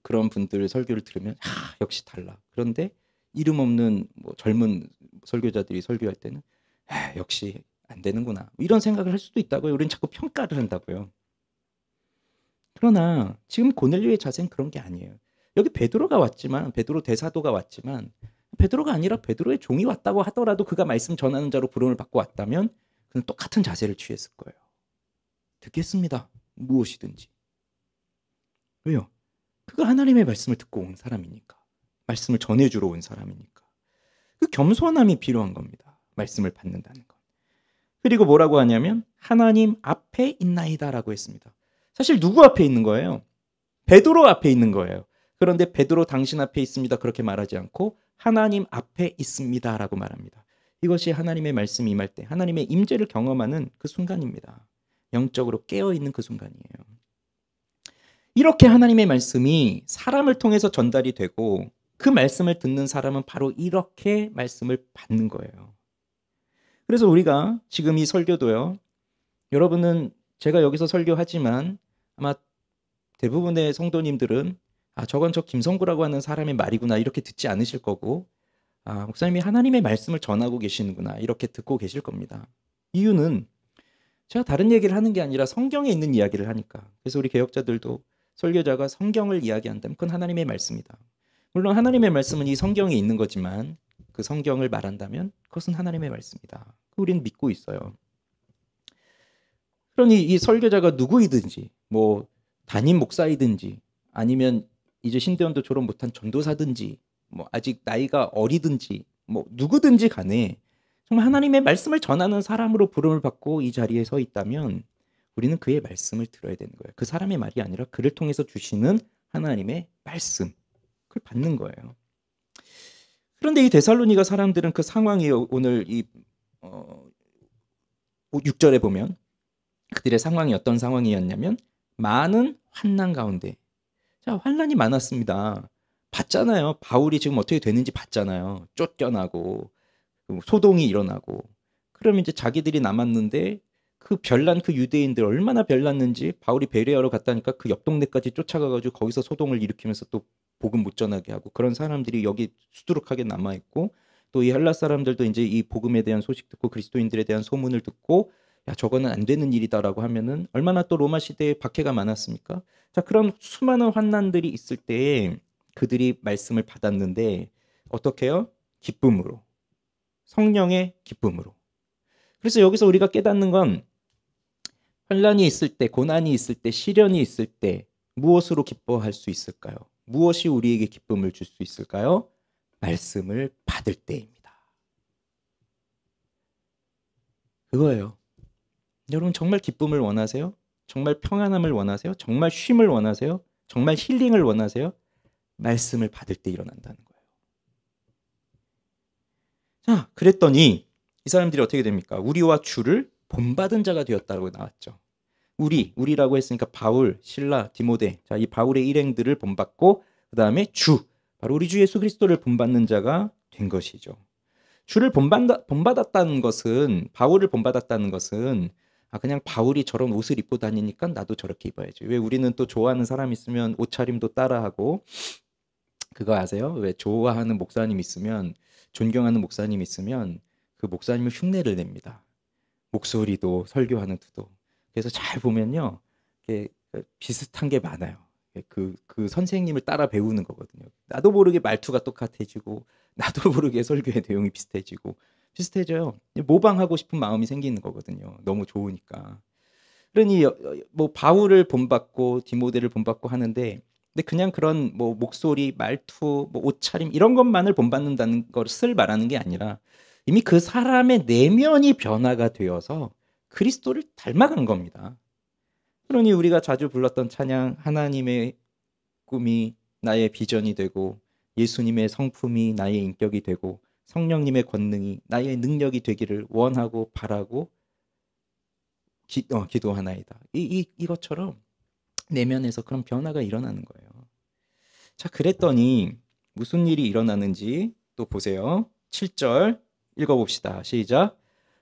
그런 분들 설교를 들으면 역시 달라. 그런데 이름 없는 뭐 젊은 설교자들이 설교할 때는 역시 안 되는구나. 이런 생각을 할 수도 있다고요. 우리는 자꾸 평가를 한다고요. 그러나 지금 고넬료의 자세는 그런 게 아니에요. 여기 베드로가 왔지만 베드로 대사도가 왔지만 베드로가 아니라 베드로의 종이 왔다고 하더라도 그가 말씀 전하는 자로 부름을 받고 왔다면 그는 똑같은 자세를 취했을 거예요. 듣겠습니다. 무엇이든지. 왜요? 그가 하나님의 말씀을 듣고 온 사람이니까. 말씀을 전해주러 온 사람이니까. 그 겸손함이 필요한 겁니다. 말씀을 받는다는 것. 그리고 뭐라고 하냐면 하나님 앞에 있나이다라고 했습니다. 사실 누구 앞에 있는 거예요? 베드로 앞에 있는 거예요. 그런데 베드로 당신 앞에 있습니다. 그렇게 말하지 않고 하나님 앞에 있습니다라고 말합니다. 이것이 하나님의 말씀이 임할 때 하나님의 임재를 경험하는 그 순간입니다. 영적으로 깨어있는 그 순간이에요. 이렇게 하나님의 말씀이 사람을 통해서 전달이 되고 그 말씀을 듣는 사람은 바로 이렇게 말씀을 받는 거예요. 그래서 우리가 지금 이 설교도요. 여러분은 제가 여기서 설교하지만 아마 대부분의 성도님들은 저건 저 김성구라고 하는 사람의 말이구나 이렇게 듣지 않으실 거고 목사님이 하나님의 말씀을 전하고 계시는구나 이렇게 듣고 계실 겁니다. 이유는 제가 다른 얘기를 하는 게 아니라 성경에 있는 이야기를 하니까. 그래서 우리 개혁자들도 설교자가 성경을 이야기한다면 그건 하나님의 말씀이다. 물론 하나님의 말씀은 이 성경에 있는 거지만 그 성경을 말한다면 그것은 하나님의 말씀이다. 우리는 믿고 있어요. 그러니 이 설교자가 누구이든지 뭐 담임 목사이든지 아니면 이제 신대원도 졸업 못한 전도사든지 뭐 아직 나이가 어리든지 뭐 누구든지 간에 정말 하나님의 말씀을 전하는 사람으로 부름을 받고 이 자리에 서 있다면 우리는 그의 말씀을 들어야 되는 거예요. 그 사람의 말이 아니라 그를 통해서 주시는 하나님의 말씀 그걸 받는 거예요. 그런데 이 데살로니가 사람들은 그 상황이 오늘 이 6절에 보면 그들의 상황이 어떤 상황이었냐면 많은 환난 가운데 자 환난이 많았습니다. 봤잖아요. 바울이 지금 어떻게 되는지 봤잖아요. 쫓겨나고 소동이 일어나고 그러면 이제 자기들이 남았는데 그 별난 그 유대인들 얼마나 별났는지 바울이 베레아로 갔다니까 그 옆 동네까지 쫓아가가지고 거기서 소동을 일으키면서 또 복음 못 전하게 하고 그런 사람들이 여기 수두룩하게 남아있고 또 이 헬라 사람들도 이제 이 복음에 대한 소식 듣고 그리스도인들에 대한 소문을 듣고 야 저거는 안 되는 일이다라고 하면은 얼마나 또 로마 시대에 박해가 많았습니까? 자 그런 수많은 환난들이 있을 때 그들이 말씀을 받았는데 어떻게 해요? 기쁨으로 성령의 기쁨으로. 그래서 여기서 우리가 깨닫는 건 환난이 있을 때, 고난이 있을 때, 시련이 있을 때 무엇으로 기뻐할 수 있을까요? 무엇이 우리에게 기쁨을 줄 수 있을까요? 말씀을 받을 때입니다. 그거예요. 여러분 정말 기쁨을 원하세요? 정말 평안함을 원하세요? 정말 쉼을 원하세요? 정말 힐링을 원하세요? 말씀을 받을 때 일어난다는 거예요. 자, 그랬더니 이 사람들이 어떻게 됩니까? 우리와 주를 본받은 자가 되었다고 나왔죠. 우리라고 했으니까 바울, 실라, 디모데. 자, 이 바울의 일행들을 본받고 그다음에 주, 바로 우리 주 예수 그리스도를 본받는 자가 된 것이죠. 주를 본받았다는 것은, 바울을 본받았다는 것은 그냥 바울이 저런 옷을 입고 다니니까 나도 저렇게 입어야지. 왜 우리는 또 좋아하는 사람 있으면 옷차림도 따라하고, 그거 아세요? 왜 좋아하는 목사님 있으면, 존경하는 목사님 있으면 그 목사님을 흉내를 냅니다. 목소리도 설교하는 투도. 그래서 잘 보면요, 비슷한 게 많아요. 그 선생님을 따라 배우는 거거든요. 나도 모르게 말투가 똑같아지고, 나도 모르게 설교의 내용이 비슷해져요. 모방하고 싶은 마음이 생기는 거거든요. 너무 좋으니까. 그러니 뭐 바울을 본받고 디모데를 본받고 하는데, 근데 그냥 그런 뭐 목소리, 말투, 뭐 옷차림 이런 것만을 본받는다는 것을 말하는 게 아니라 이미 그 사람의 내면이 변화가 되어서 그리스도를 닮아간 겁니다. 그러니 우리가 자주 불렀던 찬양, 하나님의 꿈이 나의 비전이 되고 예수님의 성품이 나의 인격이 되고 성령님의 권능이 나의 능력이 되기를 원하고 바라고 기도하나이다. 이것처럼 내면에서 그런 변화가 일어나는 거예요. 자, 그랬더니 무슨 일이 일어나는지 또 보세요. 7절 읽어봅시다. 시작.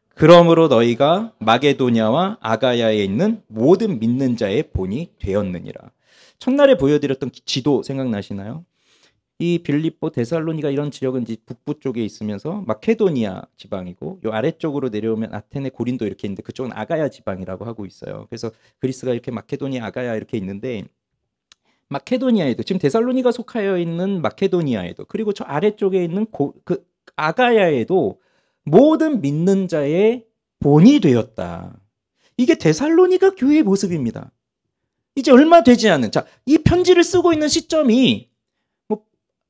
그러므로 너희가 마게도냐와 아가야에 있는 모든 믿는 자의 본이 되었느니라. 첫날에 보여드렸던 지도 생각나시나요? 이 빌립보, 데살로니가 이런 지역은 이제 북부 쪽에 있으면서 마케도니아 지방이고, 요 아래쪽으로 내려오면 아테네, 고린도 이렇게 있는데 그쪽은 아가야 지방이라고 하고 있어요. 그래서 그리스가 이렇게 마케도니아, 아가야 이렇게 있는데, 마케도니아에도 지금 데살로니가 속하여 있는 마케도니아에도, 그리고 저 아래쪽에 있는 그 아가야에도 모든 믿는 자의 본이 되었다. 이게 데살로니가 교회의 모습입니다. 이제 얼마 되지 않은, 자, 이 편지를 쓰고 있는 시점이 뭐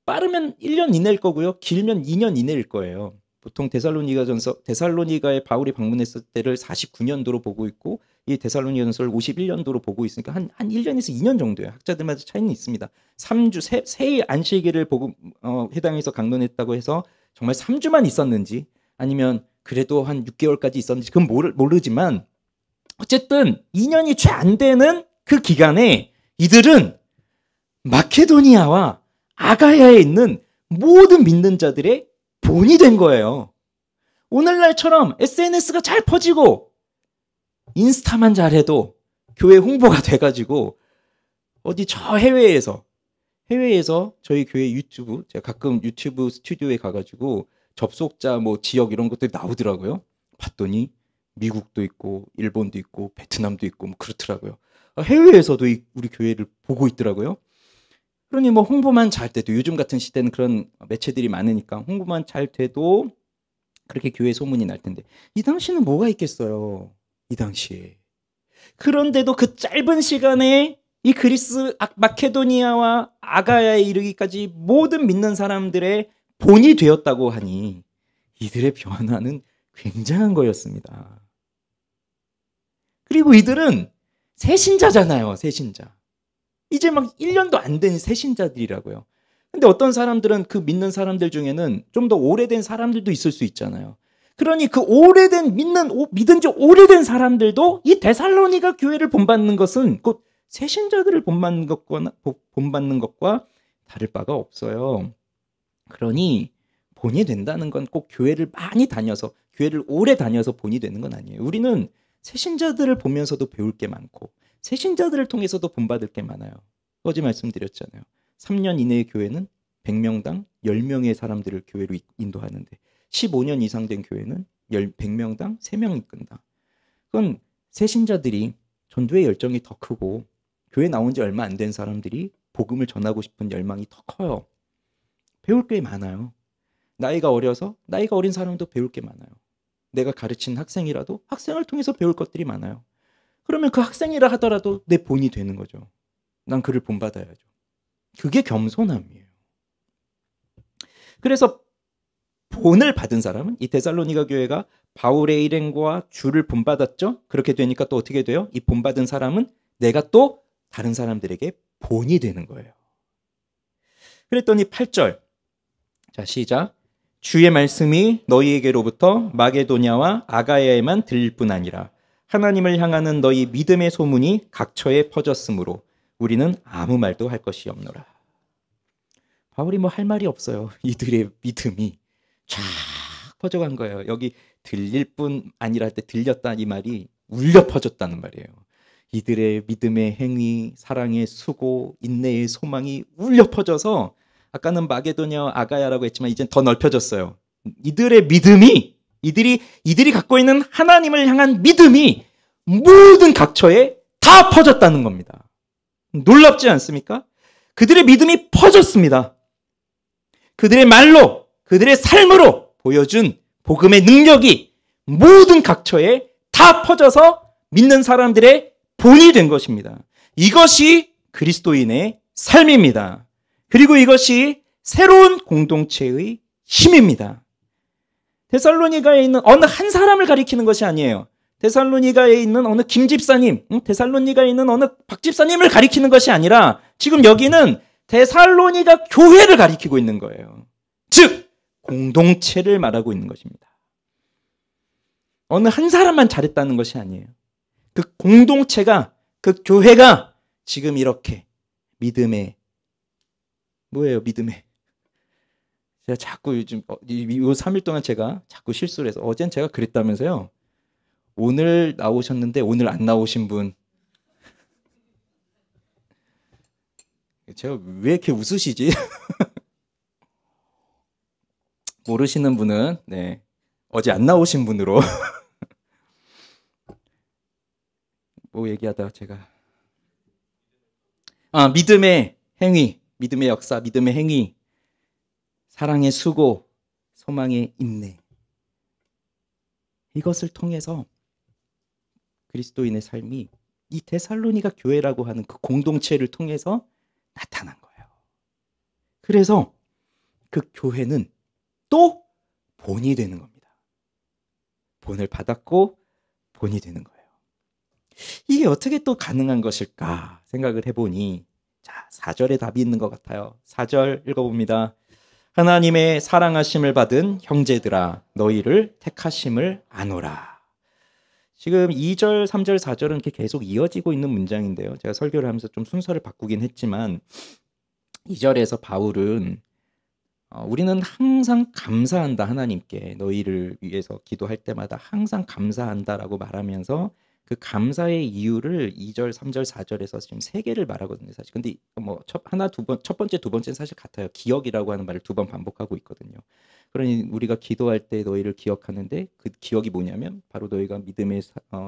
빠르면 1년 이내일 거고요, 길면 2년 이내일 거예요. 보통 데살로니가에 바울이 방문했을 때를 49년도로 보고 있고, 이 데살로니가전서를 51년도로 보고 있으니까 한 1년에서 2년 정도예요. 학자들마다 차이는 있습니다. 3주 새의 안식일을 보고 해당해서 강론했다고 해서 정말 3주만 있었는지, 아니면 그래도 한 6개월까지 있었는지 그건 모르지만, 어쨌든 2년이 채 안 되는 그 기간에 이들은 마케도니아와 아가야에 있는 모든 믿는 자들의 본이 된 거예요. 오늘날처럼 SNS가 잘 퍼지고 인스타만 잘해도 교회 홍보가 돼가지고 어디 저 해외에서 저희 교회 유튜브, 제가 가끔 유튜브 스튜디오에 가가지고 접속자 뭐 지역 이런 것들이 나오더라고요. 봤더니 미국도 있고 일본도 있고 베트남도 있고 뭐 그렇더라고요. 해외에서도 우리 교회를 보고 있더라고요. 그러니 뭐 홍보만 잘 돼도, 요즘 같은 시대는 그런 매체들이 많으니까 홍보만 잘 돼도 그렇게 교회 소문이 날 텐데, 이 당시는 뭐가 있겠어요, 이 당시에. 그런데도 그 짧은 시간에 이 마케도니아와 아가야에 이르기까지 모든 믿는 사람들의 본이 되었다고 하니 이들의 변화는 굉장한 거였습니다. 그리고 이들은 새신자잖아요, 새신자. 이제 막 1년도 안 된 새신자들이라고요. 근데 어떤 사람들은 그 믿는 사람들 중에는 좀 더 오래된 사람들도 있을 수 있잖아요. 그러니 그 믿은 지 오래된 사람들도 이 데살로니가 교회를 본받는 것은 곧 새신자들을 본받는 것과 다를 바가 없어요. 그러니 본이 된다는 건 꼭 교회를 많이 다녀서, 교회를 오래 다녀서 본이 되는 건 아니에요. 우리는 새신자들을 보면서도 배울 게 많고 새신자들을 통해서도 본받을 게 많아요. 어제 말씀드렸잖아요. 3년 이내의 교회는 100명당 10명의 사람들을 교회로 인도하는데 15년 이상 된 교회는 100명당 3명 이끈다. 그건 새신자들이 전도의 열정이 더 크고 교회 나온 지 얼마 안 된 사람들이 복음을 전하고 싶은 열망이 더 커요. 배울 게 많아요. 나이가 어린 사람도 배울 게 많아요. 내가 가르친 학생이라도 학생을 통해서 배울 것들이 많아요. 그러면 그 학생이라 하더라도 내 본이 되는 거죠. 난 그를 본받아야죠. 그게 겸손함이에요. 그래서 본을 받은 사람은, 이 데살로니가 교회가 바울의 일행과 주를 본받았죠. 그렇게 되니까 또 어떻게 돼요? 이 본받은 사람은 내가 또 다른 사람들에게 본이 되는 거예요. 그랬더니 8절. 자, 시작. 주의 말씀이 너희에게로부터 마게도냐와 아가야에만 들릴 뿐 아니라 하나님을 향하는 너희 믿음의 소문이 각처에 퍼졌으므로 우리는 아무 말도 할 것이 없노라. 바울이 뭐 할 말이 없어요. 이들의 믿음이 쫙 퍼져간 거예요. 여기 들릴 뿐 아니라 할 때 들렸다 이 말이 울려 퍼졌다는 말이에요. 이들의 믿음의 행위, 사랑의 수고, 인내의 소망이 울려 퍼져서 아까는 마게도냐 아가야라고 했지만 이젠 더 넓혀졌어요. 이들의 믿음이 이들이 갖고 있는 하나님을 향한 믿음이 모든 각처에 다 퍼졌다는 겁니다. 놀랍지 않습니까? 그들의 믿음이 퍼졌습니다. 그들의 말로, 그들의 삶으로 보여준 복음의 능력이 모든 각처에 다 퍼져서 믿는 사람들의 본이 된 것입니다. 이것이 그리스도인의 삶입니다. 그리고 이것이 새로운 공동체의 힘입니다. 데살로니가에 있는 어느 한 사람을 가리키는 것이 아니에요. 데살로니가에 있는 어느 김 집사님, 데살로니가에 있는 어느 박 집사님을 가리키는 것이 아니라 지금 여기는 데살로니가 교회를 가리키고 있는 거예요. 즉 공동체를 말하고 있는 것입니다. 어느 한 사람만 잘했다는 것이 아니에요. 그 공동체가, 그 교회가 지금 이렇게 믿음의 뭐예요? 믿음의 제가 자꾸 요즘 이 3일 동안 제가 자꾸 실수를 해서 어젠 제가 그랬다면서요. 오늘 나오셨는데 오늘 안 나오신 분 제가 왜 이렇게 웃으시지? 모르시는 분은 네, 어제 안 나오신 분으로 뭐 얘기하다가 제가 믿음의 행위, 믿음의 역사, 믿음의 행위, 사랑의 수고, 소망의 인내, 이것을 통해서 그리스도인의 삶이 이 데살로니가 교회라고 하는 그 공동체를 통해서 나타난 거예요. 그래서 그 교회는 또 본이 되는 겁니다. 본을 받았고 본이 되는 거예요. 이게 어떻게 또 가능한 것일까 생각을 해보니 자, 4절에 답이 있는 것 같아요. 4절 읽어봅니다. 하나님의 사랑하심을 받은 형제들아 너희를 택하심을 아노라. 지금 2절, 3절, 4절은 이렇게 계속 이어지고 있는 문장인데요. 제가 설교를 하면서 좀 순서를 바꾸긴 했지만 2절에서 바울은 우리는 항상 감사한다 하나님께 너희를 위해서 기도할 때마다 항상 감사한다라고 말하면서 그 감사의 이유를 2절, 3절, 4절에서 지금 3개를 말하거든요. 사실 근데 뭐 첫 번째, 두 번째는 사실 같아요. 기억이라고 하는 말을 2번 반복하고 있거든요. 그러니 우리가 기도할 때 너희를 기억하는데 그 기억이 뭐냐면 바로 너희가 믿음의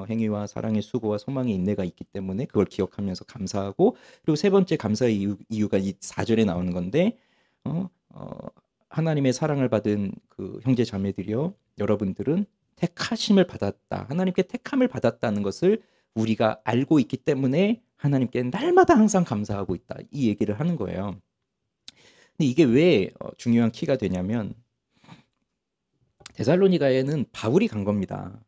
행위와 사랑의 수고와 소망의 인내가 있기 때문에 그걸 기억하면서 감사하고 그리고 세 번째 감사의 이유가 이 4절에 나오는 건데 하나님의 사랑을 받은 그 형제 자매들이여 여러분들은 택하심을 받았다. 하나님께 택함을 받았다는 것을 우리가 알고 있기 때문에 하나님께 날마다 항상 감사하고 있다. 이 얘기를 하는 거예요. 근데 이게 왜 중요한 키가 되냐면 데살로니가에는 바울이 간 겁니다.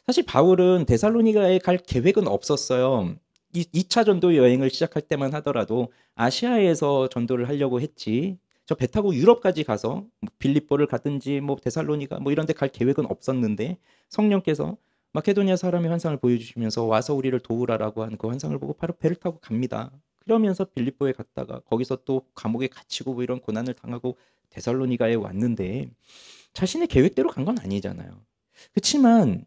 사실 바울은 데살로니가에 갈 계획은 없었어요. 2차 전도 여행을 시작할 때만 하더라도 아시아에서 전도를 하려고 했지 저 배 타고 유럽까지 가서 빌립보를 가든지 뭐 데살로니가 뭐 이런 데 갈 계획은 없었는데 성령께서 마케도니아 사람의 환상을 보여주시면서 와서 우리를 도우라라고 하는 그 환상을 보고 바로 배를 타고 갑니다. 그러면서 빌립보에 갔다가 거기서 또 감옥에 갇히고 뭐 이런 고난을 당하고 데살로니가에 왔는데 자신의 계획대로 간 건 아니잖아요. 그렇지만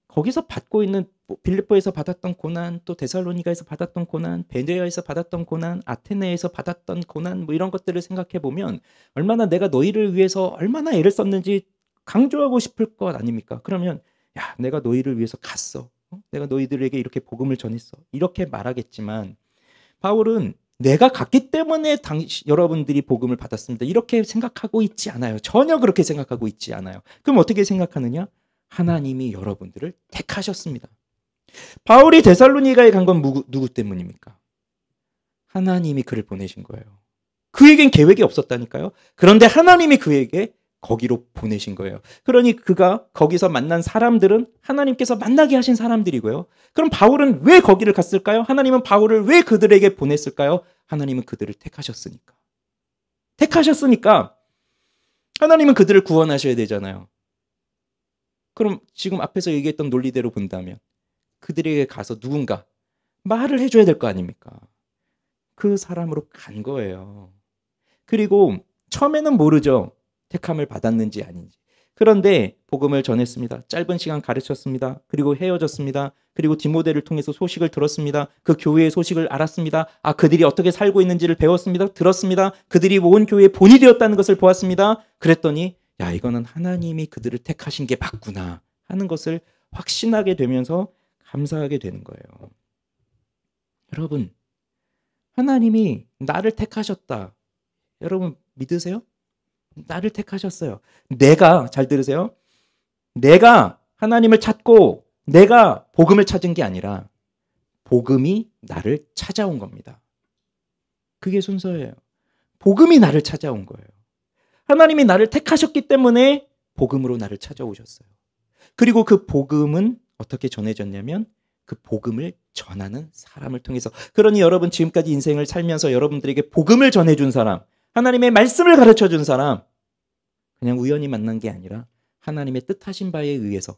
거기서 받고 있는 빌립보에서 받았던 고난, 또 데살로니가에서 받았던 고난, 베네아에서 받았던 고난, 아테네에서 받았던 고난 뭐 이런 것들을 생각해 보면 얼마나 내가 너희를 위해서 얼마나 애를 썼는지 강조하고 싶을 것 아닙니까? 그러면 야, 내가 너희를 위해서 갔어. 내가 너희들에게 이렇게 복음을 전했어. 이렇게 말하겠지만 바울은 내가 갔기 때문에 여러분들이 복음을 받았습니다. 이렇게 생각하고 있지 않아요. 전혀 그렇게 생각하고 있지 않아요. 그럼 어떻게 생각하느냐? 하나님이 여러분들을 택하셨습니다. 바울이 데살로니가에 간 건 누구 때문입니까? 하나님이 그를 보내신 거예요. 그에겐 계획이 없었다니까요. 그런데 하나님이 그에게 거기로 보내신 거예요. 그러니 그가 거기서 만난 사람들은 하나님께서 만나게 하신 사람들이고요. 그럼 바울은 왜 거기를 갔을까요? 하나님은 바울을 왜 그들에게 보냈을까요? 하나님은 그들을 택하셨으니까. 택하셨으니까 하나님은 그들을 구원하셔야 되잖아요. 그럼 지금 앞에서 얘기했던 논리대로 본다면 그들에게 가서 누군가 말을 해줘야 될 거 아닙니까? 그 사람으로 간 거예요. 그리고 처음에는 모르죠. 택함을 받았는지 아닌지. 그런데 복음을 전했습니다. 짧은 시간 가르쳤습니다. 그리고 헤어졌습니다. 그리고 디모데를 통해서 소식을 들었습니다. 그 교회의 소식을 알았습니다. 아, 그들이 어떻게 살고 있는지를 배웠습니다. 들었습니다. 그들이 온 교회의 본이 되었다는 것을 보았습니다. 그랬더니 야, 이거는 하나님이 그들을 택하신 게 맞구나 하는 것을 확신하게 되면서 감사하게 되는 거예요. 여러분, 하나님이 나를 택하셨다. 여러분 믿으세요? 나를 택하셨어요. 내가, 잘 들으세요. 내가 하나님을 찾고 내가 복음을 찾은 게 아니라 복음이 나를 찾아온 겁니다. 그게 순서예요. 복음이 나를 찾아온 거예요. 하나님이 나를 택하셨기 때문에 복음으로 나를 찾아오셨어요. 그리고 그 복음은 어떻게 전해졌냐면 그 복음을 전하는 사람을 통해서. 그러니 여러분 지금까지 인생을 살면서 여러분들에게 복음을 전해준 사람, 하나님의 말씀을 가르쳐준 사람, 그냥 우연히 만난 게 아니라 하나님의 뜻하신 바에 의해서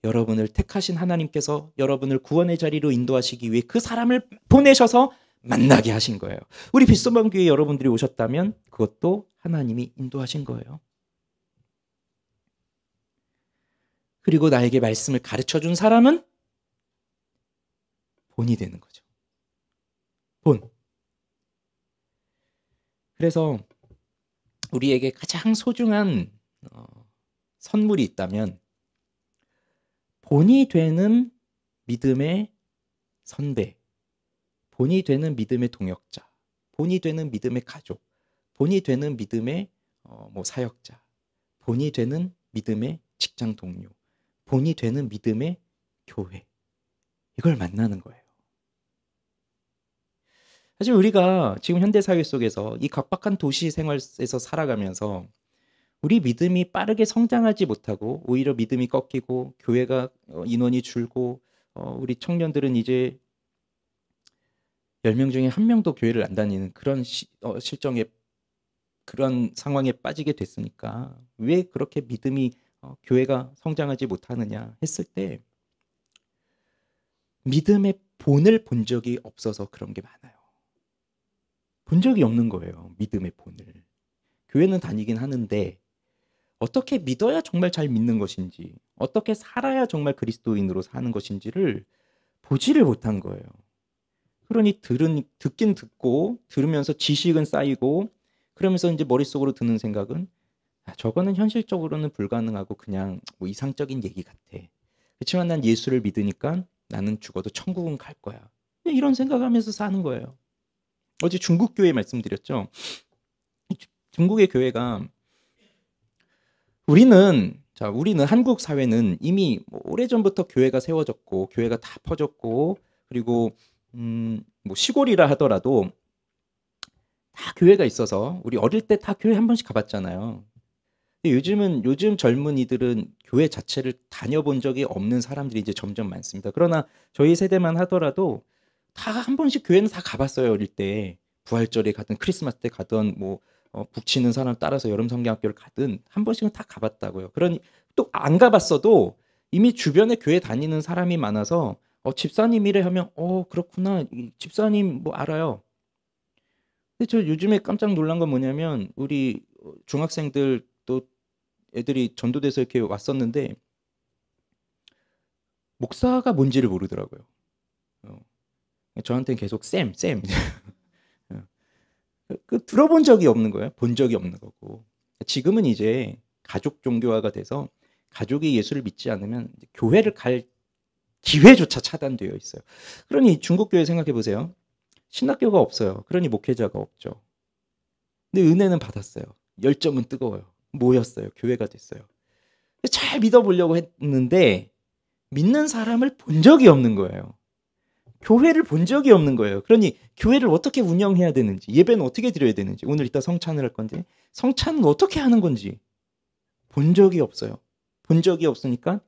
여러분을 택하신 하나님께서 여러분을 구원의 자리로 인도하시기 위해 그 사람을 보내셔서 만나게 하신 거예요. 우리 빗소망 교회에 여러분들이 오셨다면 그것도 하나님이 인도하신 거예요. 그리고 나에게 말씀을 가르쳐준 사람은 본이 되는 거죠. 본. 그래서 우리에게 가장 소중한 선물이 있다면 본이 되는 믿음의 선배, 본이 되는 믿음의 동역자, 본이 되는 믿음의 가족, 본이 되는 믿음의 사역자, 본이 되는 믿음의 직장 동료, 본이 되는 믿음의 교회. 이걸 만나는 거예요. 사실 우리가 지금 현대사회 속에서 이 각박한 도시 생활에서 살아가면서 우리 믿음이 빠르게 성장하지 못하고 오히려 믿음이 꺾이고 교회가 인원이 줄고 우리 청년들은 이제 10명 중에 1명도 교회를 안 다니는 그런 실정에 그런 상황에 빠지게 됐으니까 왜 그렇게 믿음이 교회가 성장하지 못하느냐 했을 때 믿음의 본을 본 적이 없어서 그런 게 많아요. 본 적이 없는 거예요. 믿음의 본을. 교회는 다니긴 하는데 어떻게 믿어야 정말 잘 믿는 것인지, 어떻게 살아야 정말 그리스도인으로 사는 것인지를 보지를 못한 거예요. 그러니 듣긴 듣고 들으면서 지식은 쌓이고 그러면서 이제 머릿속으로 드는 생각은 저거는 현실적으로는 불가능하고 그냥 이상적인 얘기 같아. 그렇지만 난 예수를 믿으니까 나는 죽어도 천국은 갈 거야. 이런 생각하면서 사는 거예요. 어제 중국 교회 말씀드렸죠. 중국의 교회가 우리는 한국 사회는 이미 오래전부터 교회가 세워졌고 교회가 다 퍼졌고 그리고 시골이라 하더라도 다 교회가 있어서 우리 어릴 때 다 교회 한 번씩 가봤잖아요. 근데 요즘 젊은이들은 교회 자체를 다녀본 적이 없는 사람들이 이제 점점 많습니다. 그러나 저희 세대만 하더라도 다 한 번씩 교회는 다 가봤어요. 어릴 때 부활절에 가든 크리스마스 때 가든 북 치는 사람 따라서 여름 성경학교를 가든 한 번씩은 다 가봤다고요. 그러니 또 안 가봤어도 이미 주변에 교회 다니는 사람이 많아서 집사님이래 하면 그렇구나 집사님 알아요. 근데 저 요즘에 깜짝 놀란 건 뭐냐면 우리 중학생들 또 애들이 전도돼서 이렇게 왔었는데 목사가 뭔지를 모르더라고요. 저한테는 계속 쌤 들어본 적이 없는 거예요. 본 적이 없는 거고. 지금은 이제 가족 종교화가 돼서 가족이 예수를 믿지 않으면 교회를 갈 기회조차 차단되어 있어요. 그러니 중국 교회 생각해 보세요. 신학교가 없어요. 그러니 목회자가 없죠. 근데 은혜는 받았어요. 열정은 뜨거워요. 모였어요. 교회가 됐어요. 잘 믿어보려고 했는데 믿는 사람을 본 적이 없는 거예요. 교회를 본 적이 없는 거예요. 그러니 교회를 어떻게 운영해야 되는지, 예배는 어떻게 드려야 되는지, 오늘 이따 성찬을 할 건데 성찬은 어떻게 하는 건지 본 적이 없어요. 본 적이 없으니까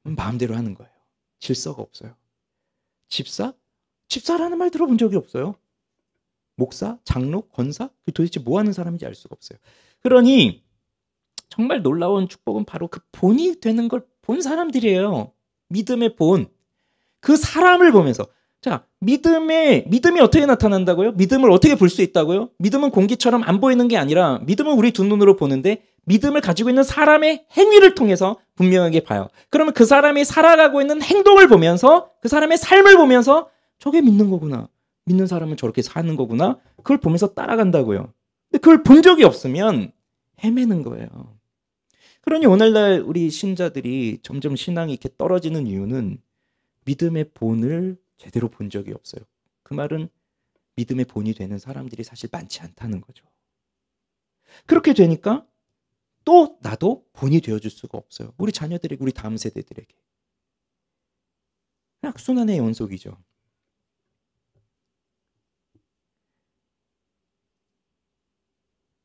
마음대로 하는 거예요. 질서가 없어요. 집사? 집사라는 말 들어본 적이 없어요. 목사? 장로? 권사? 도대체 뭐 하는 사람인지 알 수가 없어요. 그러니 정말 놀라운 축복은 바로 그 본이 되는 걸 본 사람들이에요. 믿음의 본. 그 사람을 보면서. 자, 믿음이 어떻게 나타난다고요? 믿음을 어떻게 볼 수 있다고요? 믿음은 공기처럼 안 보이는 게 아니라 믿음은 우리 두 눈으로 보는데 믿음을 가지고 있는 사람의 행위를 통해서 분명하게 봐요. 그러면 그 사람이 살아가고 있는 행동을 보면서 그 사람의 삶을 보면서 저게 믿는 거구나. 믿는 사람은 저렇게 사는 거구나. 그걸 보면서 따라간다고요. 근데 그걸 본 적이 없으면 헤매는 거예요. 그러니 오늘날 우리 신자들이 점점 신앙이 이렇게 떨어지는 이유는 믿음의 본을 제대로 본 적이 없어요. 그 말은 믿음의 본이 되는 사람들이 사실 많지 않다는 거죠. 그렇게 되니까 또 나도 본이 되어줄 수가 없어요. 우리 자녀들에게, 우리 다음 세대들에게. 악순환의 연속이죠.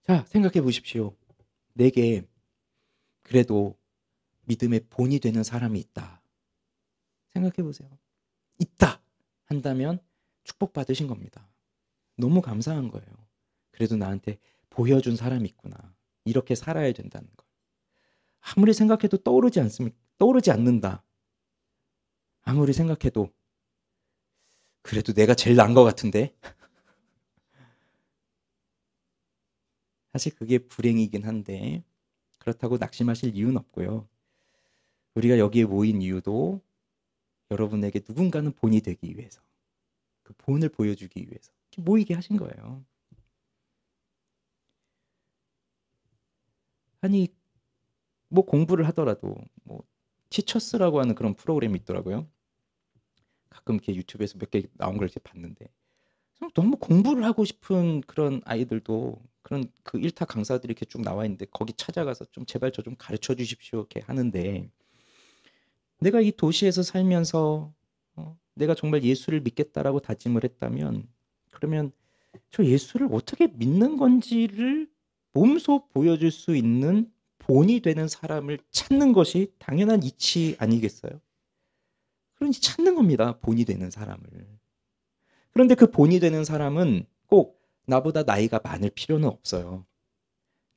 자, 생각해 보십시오. 내게 그래도 믿음의 본이 되는 사람이 있다. 생각해 보세요. 있다 한다면 축복받으신 겁니다. 너무 감사한 거예요. 그래도 나한테 보여준 사람이 있구나. 이렇게 살아야 된다는 걸. 아무리 생각해도 떠오르지 않는다. 아무리 생각해도 그래도 내가 제일 나은 것 같은데. 사실 그게 불행이긴 한데 그렇다고 낙심하실 이유는 없고요. 우리가 여기에 모인 이유도 여러분에게 누군가는 본이 되기 위해서, 그 본을 보여주기 위해서 이렇게 모이게 하신 거예요. 아니 뭐 공부를 하더라도 뭐 티처스라고 하는 그런 프로그램이 있더라고요. 가끔 이렇게 유튜브에서 몇 개 나온 걸 이렇게 봤는데 너무 공부를 하고 싶은 그런 아이들도 그런 그 일타 강사들이 이렇게 쭉 나와 있는데 거기 찾아가서 좀 제발 저 좀 가르쳐 주십시오 이렇게 하는데 내가 이 도시에서 살면서 내가 정말 예수를 믿겠다라고 다짐을 했다면 그러면 저 예수를 어떻게 믿는 건지를 몸소 보여줄 수 있는 본이 되는 사람을 찾는 것이 당연한 이치 아니겠어요? 그러니 찾는 겁니다. 본이 되는 사람을. 그런데 그 본이 되는 사람은 꼭 나보다 나이가 많을 필요는 없어요.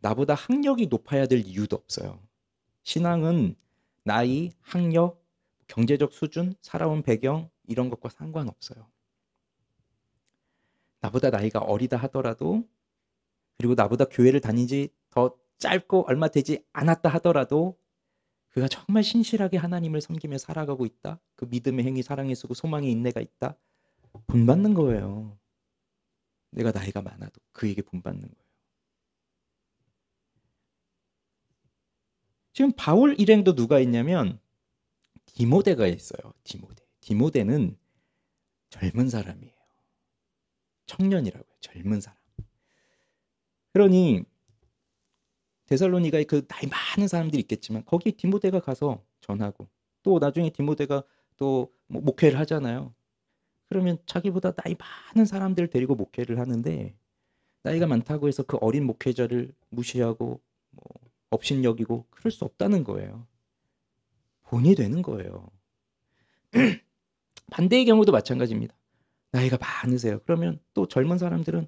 나보다 학력이 높아야 될 이유도 없어요. 신앙은 나이, 학력, 경제적 수준, 살아온 배경 이런 것과 상관없어요. 나보다 나이가 어리다 하더라도 그리고 나보다 교회를 다닌 지 더 짧고 얼마 되지 않았다 하더라도 그가 정말 신실하게 하나님을 섬기며 살아가고 있다. 그 믿음의 행위, 사랑의 수고, 소망의 인내가 있다. 본받는 거예요. 내가 나이가 많아도 그에게 본받는 거예요. 지금 바울 일행도 누가 있냐면 디모데가 있어요. 디모데는 젊은 사람이에요. 청년이라고요. 젊은 사람. 그러니 데살로니가에 그 나이 많은 사람들이 있겠지만 거기에 디모데가 가서 전하고 또 나중에 디모데가 또 뭐 목회를 하잖아요. 그러면 자기보다 나이 많은 사람들을 데리고 목회를 하는데 나이가 많다고 해서 그 어린 목회자를 무시하고 뭐 업신여기고 그럴 수 없다는 거예요. 본이 되는 거예요. 반대의 경우도 마찬가지입니다. 나이가 많으세요. 그러면 또 젊은 사람들은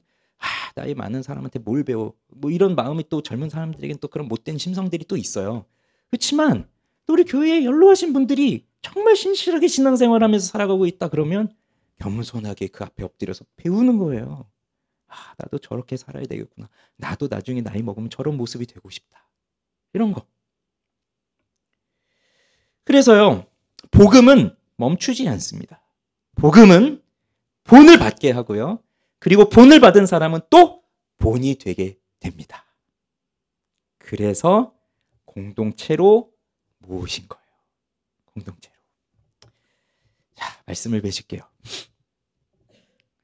나이 많은 사람한테 뭘 배워? 뭐 이런 마음이 또 젊은 사람들에게는 또 그런 못된 심성들이 또 있어요. 그렇지만 또 우리 교회에 연로하신 분들이 정말 신실하게 신앙생활하면서 살아가고 있다 그러면 겸손하게 그 앞에 엎드려서 배우는 거예요. 나도 저렇게 살아야 되겠구나. 나도 나중에 나이 먹으면 저런 모습이 되고 싶다. 이런 거. 그래서요. 복음은 멈추지 않습니다. 복음은 본을 받게 하고요. 그리고 본을 받은 사람은 또 본이 되게 됩니다. 그래서 공동체로 모으신 거예요. 공동체로. 자, 말씀을 맺을게요.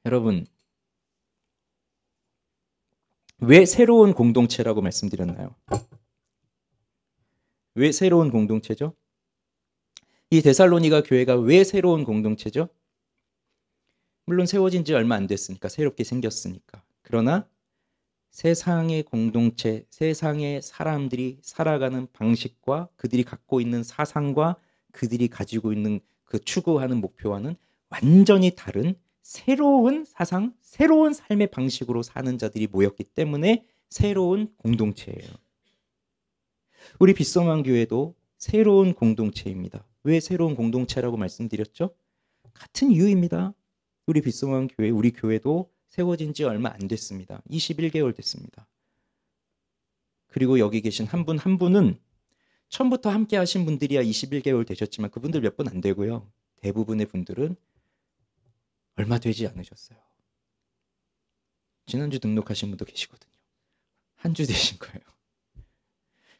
여러분, 왜 새로운 공동체라고 말씀드렸나요? 왜 새로운 공동체죠? 이 데살로니가 교회가 왜 새로운 공동체죠? 물론 세워진 지 얼마 안 됐으니까, 새롭게 생겼으니까. 그러나 세상의 공동체, 세상의 사람들이 살아가는 방식과 그들이 갖고 있는 사상과 그들이 가지고 있는 그 추구하는 목표와는 완전히 다른 새로운 사상, 새로운 삶의 방식으로 사는 자들이 모였기 때문에 새로운 공동체예요. 우리 빗소망 교회도 새로운 공동체입니다. 왜 새로운 공동체라고 말씀드렸죠? 같은 이유입니다. 우리 빗소망 교회, 우리 교회도 세워진 지 얼마 안 됐습니다. 21개월 됐습니다. 그리고 여기 계신 한 분 한 분은 처음부터 함께 하신 분들이야 21개월 되셨지만 그분들 몇 분 안 되고요. 대부분의 분들은 얼마 되지 않으셨어요. 지난주 등록하신 분도 계시거든요. 한 주 되신 거예요.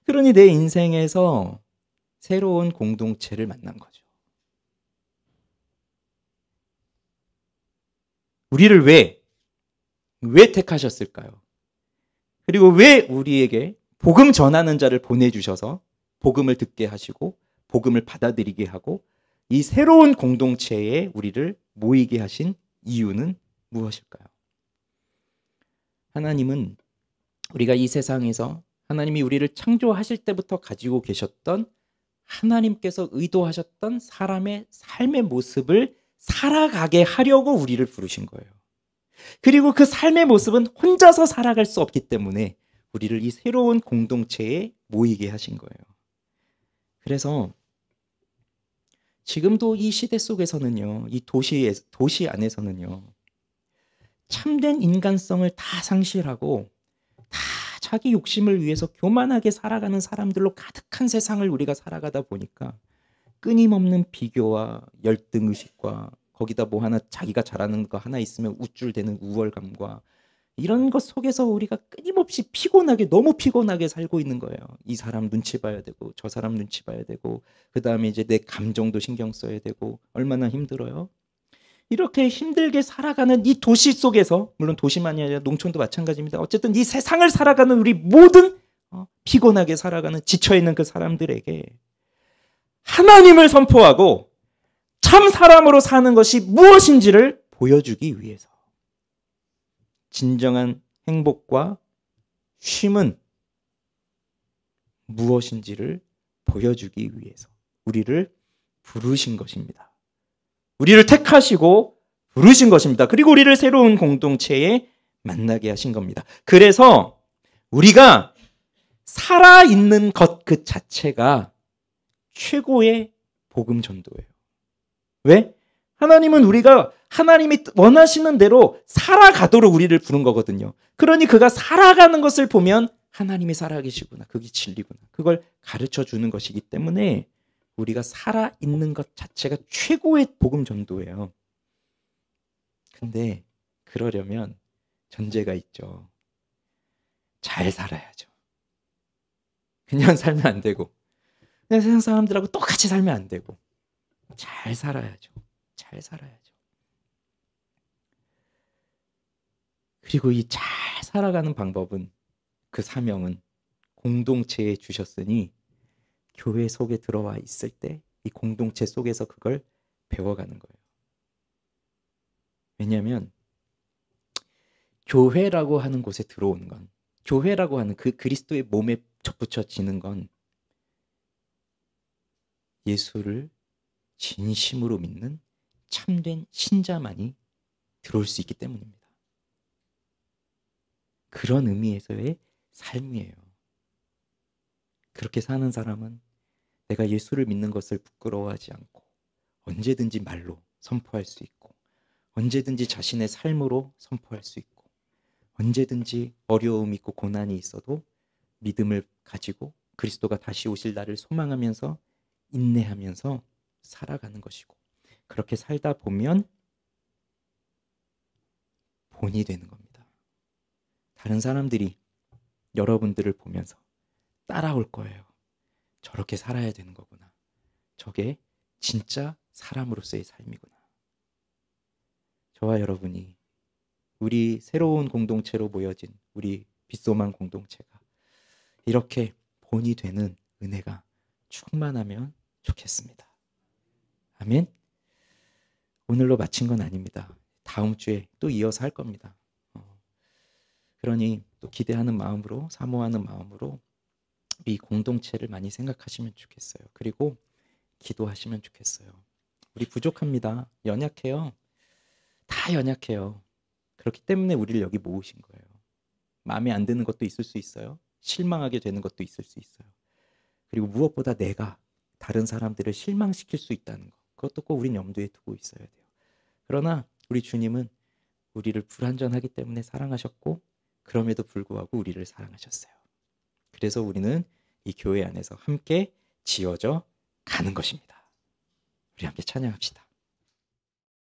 그러니 내 인생에서 새로운 공동체를 만난 거죠. 우리를 왜 택하셨을까요? 그리고 왜 우리에게 복음 전하는 자를 보내주셔서 복음을 듣게 하시고 복음을 받아들이게 하고 이 새로운 공동체에 우리를 모이게 하신 이유는 무엇일까요? 하나님은 우리가 이 세상에서 하나님이 우리를 창조하실 때부터 가지고 계셨던 하나님께서 의도하셨던 사람의 삶의 모습을 살아가게 하려고 우리를 부르신 거예요. 그리고 그 삶의 모습은 혼자서 살아갈 수 없기 때문에 우리를 이 새로운 공동체에 모이게 하신 거예요. 그래서 지금도 이 시대 속에서는요, 이 도시 안에서는요, 참된 인간성을 다 상실하고 다 자기 욕심을 위해서 교만하게 살아가는 사람들로 가득한 세상을 우리가 살아가다 보니까 끊임없는 비교와 열등의식과 거기다 뭐 하나 자기가 잘하는 거 하나 있으면 우쭐대는 우월감과 이런 것 속에서 우리가 끊임없이 피곤하게 너무 피곤하게 살고 있는 거예요. 이 사람 눈치 봐야 되고 저 사람 눈치 봐야 되고 그다음에 이제 내 감정도 신경 써야 되고 얼마나 힘들어요. 이렇게 힘들게 살아가는 이 도시 속에서 물론 도시만이 아니라 농촌도 마찬가지입니다. 어쨌든 이 세상을 살아가는 우리 모든 피곤하게 살아가는 지쳐있는 그 사람들에게 하나님을 선포하고 참 사람으로 사는 것이 무엇인지를 보여주기 위해서 진정한 행복과 쉼은 무엇인지를 보여주기 위해서 우리를 부르신 것입니다. 우리를 택하시고 부르신 것입니다. 그리고 우리를 새로운 공동체에 만나게 하신 겁니다. 그래서 우리가 살아있는 것 그 자체가 최고의 복음 전도예요. 왜? 하나님은 우리가 하나님이 원하시는 대로 살아가도록 우리를 부른 거거든요. 그러니 그가 살아가는 것을 보면 하나님이 살아계시구나. 그게 진리구나. 그걸 가르쳐 주는 것이기 때문에 우리가 살아있는 것 자체가 최고의 복음 전도예요. 근데 그러려면 전제가 있죠. 잘 살아야죠. 그냥 살면 안 되고 그냥 세상 사람들하고 똑같이 살면 안 되고 잘 살아야죠. 잘 살아야죠. 그리고 이 잘 살아가는 방법은 그 사명은 공동체에 주셨으니 교회 속에 들어와 있을 때 이 공동체 속에서 그걸 배워가는 거예요. 왜냐하면 교회라고 하는 곳에 들어오는 건 교회라고 하는 그 그리스도의 몸에 접붙여지는 건 예수를 진심으로 믿는 참된 신자만이 들어올 수 있기 때문입니다. 그런 의미에서의 삶이에요. 그렇게 사는 사람은 내가 예수를 믿는 것을 부끄러워하지 않고 언제든지 말로 선포할 수 있고 언제든지 자신의 삶으로 선포할 수 있고 언제든지 어려움이 있고 고난이 있어도 믿음을 가지고 그리스도가 다시 오실 날을 소망하면서 인내하면서 살아가는 것이고 그렇게 살다 보면 본이 되는 겁니다. 다른 사람들이 여러분들을 보면서 따라올 거예요. 저렇게 살아야 되는 거구나. 저게 진짜 사람으로서의 삶이구나. 저와 여러분이 우리 새로운 공동체로 모여진 우리 빗소망 공동체가 이렇게 본이 되는 은혜가 충만하면 좋겠습니다. 아멘. 오늘로 마친 건 아닙니다. 다음 주에 또 이어서 할 겁니다. 그러니 또 기대하는 마음으로, 사모하는 마음으로 이 공동체를 많이 생각하시면 좋겠어요. 그리고 기도하시면 좋겠어요. 우리 부족합니다. 연약해요. 다 연약해요. 그렇기 때문에 우리를 여기 모으신 거예요. 마음에 안 드는 것도 있을 수 있어요. 실망하게 되는 것도 있을 수 있어요. 그리고 무엇보다 내가 다른 사람들을 실망시킬 수 있다는 것, 그것도 꼭 우린 염두에 두고 있어야 돼요. 그러나 우리 주님은 우리를 불완전하기 때문에 사랑하셨고, 그럼에도 불구하고 우리를 사랑하셨어요. 그래서 우리는 이 교회 안에서 함께 지어져 가는 것입니다. 우리 함께 찬양합시다.